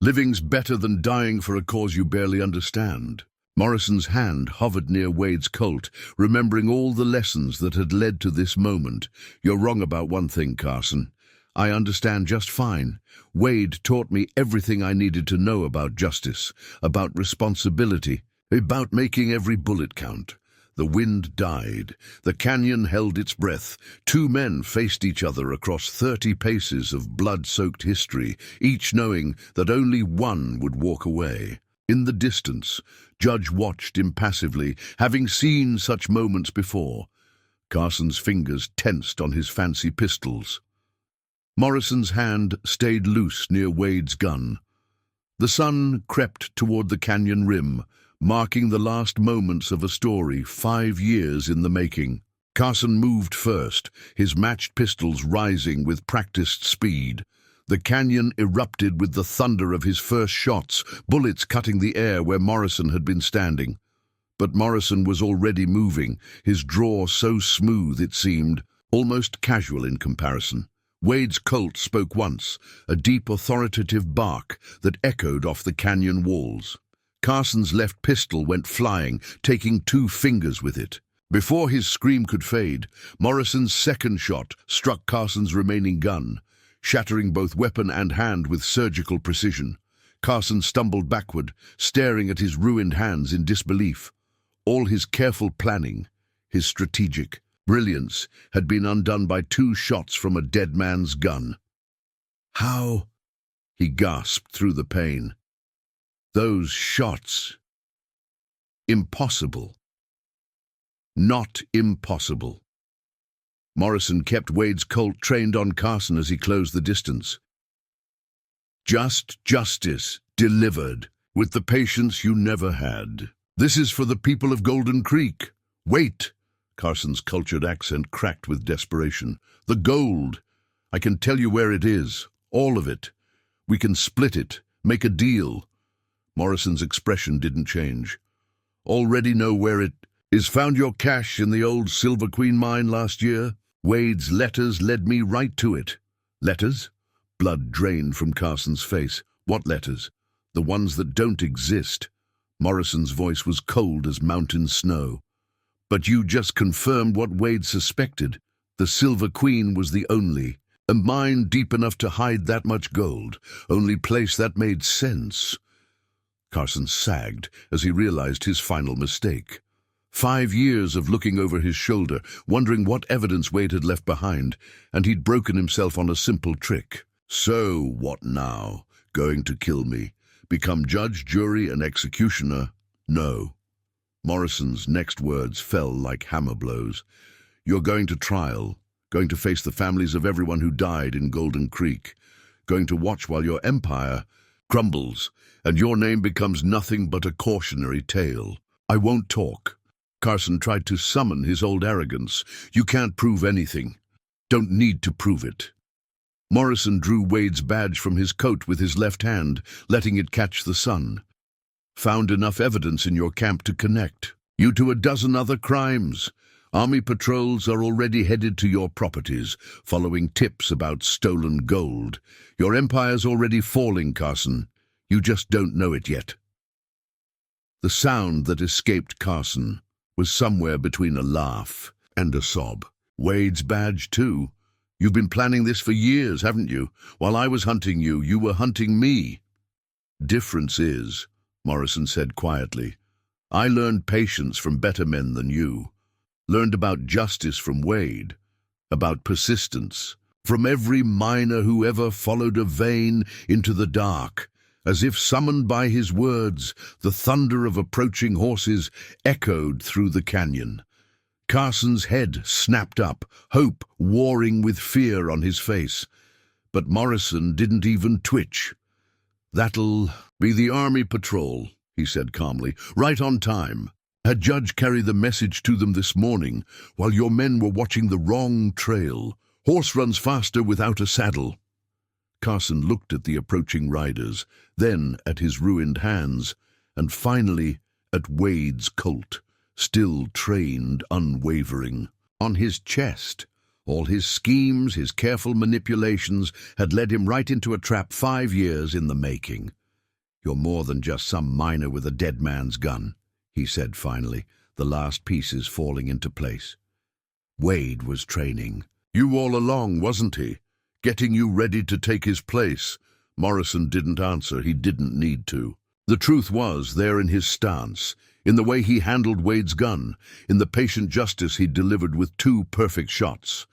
Living's better than dying for a cause you barely understand." Morrison's hand hovered near Wade's Colt, remembering all the lessons that had led to this moment. "You're wrong about one thing, Carson. I understand just fine. Wade taught me everything I needed to know about justice, about responsibility, about making every bullet count." The wind died. The canyon held its breath. 2 men faced each other across 30 paces of blood-soaked history, each knowing that only one would walk away. In the distance, Judge watched impassively, having seen such moments before. Carson's fingers tensed on his fancy pistols. Morrison's hand stayed loose near Wade's gun. The sun crept toward the canyon rim, marking the last moments of a story 5 years in the making. Carson moved first, his matched pistols rising with practiced speed. The canyon erupted with the thunder of his first shots, bullets cutting the air where Morrison had been standing. But Morrison was already moving, his draw so smooth it seemed, almost casual in comparison. Wade's Colt spoke once, a deep authoritative bark that echoed off the canyon walls. Carson's left pistol went flying, taking 2 fingers with it. Before his scream could fade, Morrison's second shot struck Carson's remaining gun, shattering both weapon and hand with surgical precision. Carson stumbled backward, staring at his ruined hands in disbelief. All his careful planning, his strategic brilliance, had been undone by 2 shots from a dead man's gun. "How?" he gasped through the pain. "Those shots. Impossible." Not impossible. Morrison kept Wade's Colt trained on Carson as he closed the distance. "Just justice, delivered, with the patience you never had. This is for the people of Golden Creek. Wait!" Carson's cultured accent cracked with desperation. "The gold. I can tell you where it is. All of it. We can split it, make a deal." Morrison's expression didn't change. "Already know where it is. Found your cache in the old Silver Queen mine last year. Wade's letters led me right to it." "Letters?" Blood drained from Carson's face. "What letters?" "The ones that don't exist." Morrison's voice was cold as mountain snow. "But you just confirmed what Wade suspected. The Silver Queen was the only, a mine deep enough to hide that much gold, only place that made sense." Carson sagged as he realized his final mistake. 5 years of looking over his shoulder, wondering what evidence Wade had left behind, and he'd broken himself on a simple trick. "So, what now? Going to kill me? Become judge, jury, and executioner?" "No." Morrison's next words fell like hammer blows. "You're going to trial, going to face the families of everyone who died in Golden Creek, going to watch while your empire crumbles, and your name becomes nothing but a cautionary tale." "I won't talk." Carson tried to summon his old arrogance. "You can't prove anything. Don't need to prove it." Morrison drew Wade's badge from his coat with his left hand, letting it catch the sun. "Found enough evidence in your camp to connect you to a dozen other crimes. Army patrols are already headed to your properties, following tips about stolen gold. Your empire's already falling, Carson. You just don't know it yet." The sound that escaped Carson was somewhere between a laugh and a sob. Wade's badge, too. You've been planning this for years, haven't you? While I was hunting you, you were hunting me. Difference is, Morrison said quietly, I learned patience from better men than you. Learned about justice from Wade, about persistence, from every miner who ever followed a vein into the dark. As if summoned by his words, the thunder of approaching horses echoed through the canyon. Carson's head snapped up, hope warring with fear on his face. But Morrison didn't even twitch. That'll be the Army patrol, he said calmly, right on time. Had Judge carried the message to them this morning while your men were watching the wrong trail. Horse runs faster without a saddle. Carson looked at the approaching riders, then at his ruined hands, and finally at Wade's Colt, still trained, unwavering. On his chest, all his schemes, his careful manipulations, had led him right into a trap 5 years in the making. You're more than just some miner with a dead man's gun, he said finally, the last pieces falling into place. Wade was training. You all along, wasn't he? Getting you ready to take his place. Morrison didn't answer. He didn't need to. The truth was there in his stance, in the way he handled Wade's gun, in the patient justice he'd delivered with 2 perfect shots.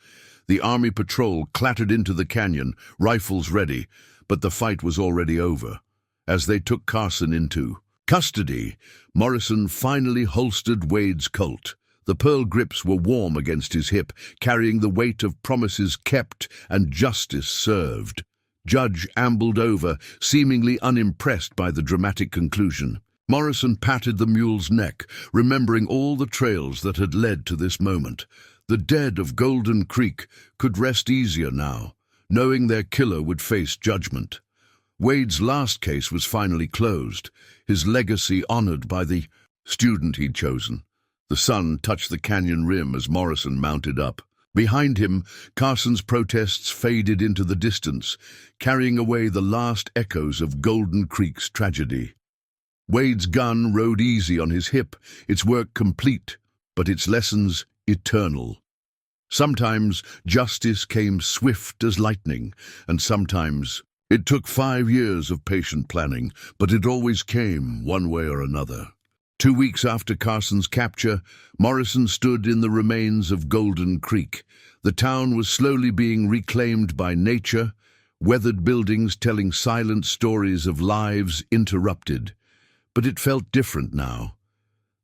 The Army patrol clattered into the canyon, rifles ready, but the fight was already over. As they took Carson into custody, Morrison finally holstered Wade's Colt. The pearl grips were warm against his hip, carrying the weight of promises kept and justice served. Judge ambled over, seemingly unimpressed by the dramatic conclusion. Morrison patted the mule's neck, remembering all the trails that had led to this moment. The dead of Golden Creek could rest easier now, knowing their killer would face judgment. Wade's last case was finally closed, his legacy honored by the student he'd chosen. The sun touched the canyon rim as Morrison mounted up. Behind him, Carson's protests faded into the distance, carrying away the last echoes of Golden Creek's tragedy. Wade's gun rode easy on his hip, its work complete, but its lessons eternal. Sometimes justice came swift as lightning, and sometimes it took 5 years of patient planning, but it always came one way or another. 2 weeks after Carson's capture, Morrison stood in the remains of Golden Creek. The town was slowly being reclaimed by nature, weathered buildings telling silent stories of lives interrupted. But it felt different now.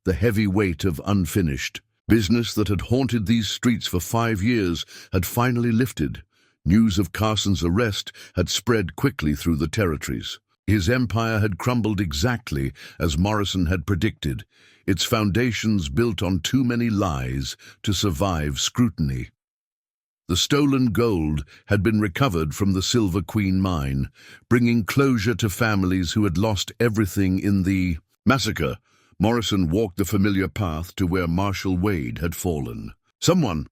The heavy weight of unfinished business that had haunted these streets for 5 years had finally lifted. News of Carson's arrest had spread quickly through the territories. His empire had crumbled exactly as Morrison had predicted, its foundations built on too many lies to survive scrutiny. The stolen gold had been recovered from the Silver Queen mine, bringing closure to families who had lost everything in the massacre. Morrison walked the familiar path to where Marshal Wade had fallen. Someone,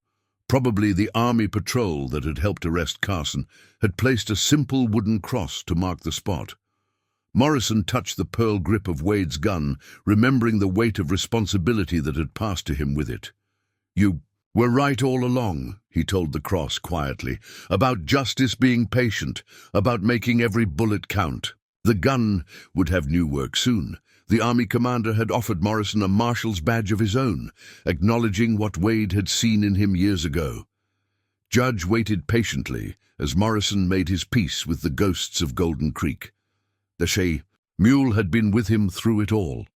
probably the Army patrol that had helped arrest Carson, had placed a simple wooden cross to mark the spot. Morrison touched the pearl grip of Wade's gun, remembering the weight of responsibility that had passed to him with it. You were right all along, he told the cross quietly, about justice being patient, about making every bullet count. The gun would have new work soon. The Army commander had offered Morrison a marshal's badge of his own, acknowledging what Wade had seen in him years ago. Judge waited patiently as Morrison made his peace with the ghosts of Golden Creek. The mule had been with him through it all.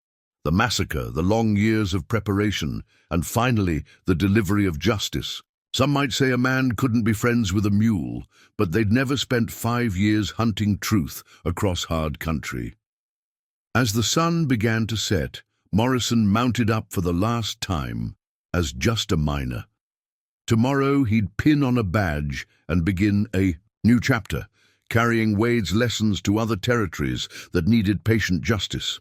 The massacre, the long years of preparation, and finally the delivery of justice. Some might say a man couldn't be friends with a mule, but they'd never spent 5 years hunting truth across hard country. As the sun began to set, Morrison mounted up for the last time as just a miner. Tomorrow he'd pin on a badge and begin a new chapter, carrying Wade's lessons to other territories that needed patient justice.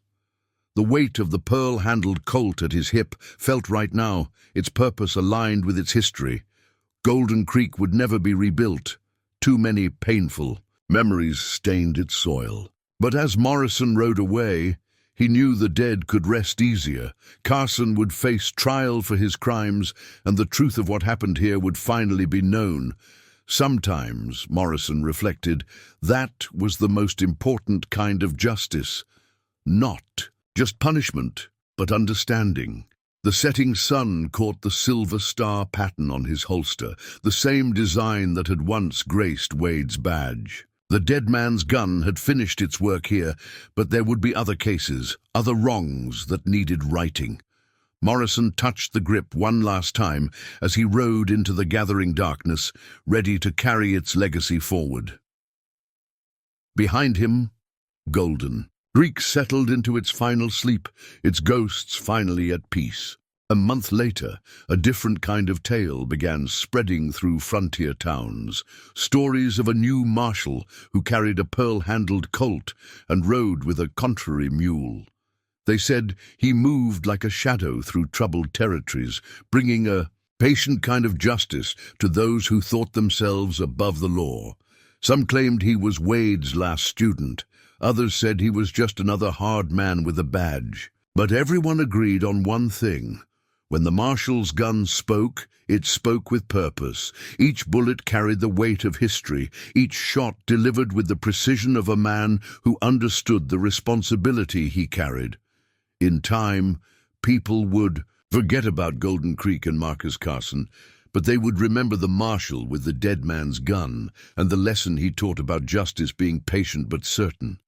The weight of the pearl-handled Colt at his hip felt right now, its purpose aligned with its history. Golden Creek would never be rebuilt. Too many painful memories stained its soil. But as Morrison rode away, He knew the dead could rest easier. Carson would face trial for his crimes, and the truth of what happened here would finally be known. Sometimes, Morrison reflected, that was the most important kind of justice. Not just punishment, but understanding. The setting sun caught the silver star pattern on his holster, the same design that had once graced Wade's badge. The dead man's gun had finished its work here, but there would be other cases, other wrongs that needed righting. Morrison touched the grip one last time as he rode into the gathering darkness, ready to carry its legacy forward. Behind him, Golden. Greek settled into its final sleep, its ghosts finally at peace. A month later, a different kind of tale began spreading through frontier towns. Stories of a new marshal who carried a pearl-handled Colt and rode with a contrary mule. They said he moved like a shadow through troubled territories, bringing a patient kind of justice to those who thought themselves above the law. Some claimed he was Wade's last student. Others said he was just another hard man with a badge. But everyone agreed on one thing. When the marshal's gun spoke, it spoke with purpose. Each bullet carried the weight of history, each shot delivered with the precision of a man who understood the responsibility he carried. In time, people would forget about Golden Creek and Marcus Carson, but they would remember the marshal with the dead man's gun and the lesson he taught about justice being patient but certain.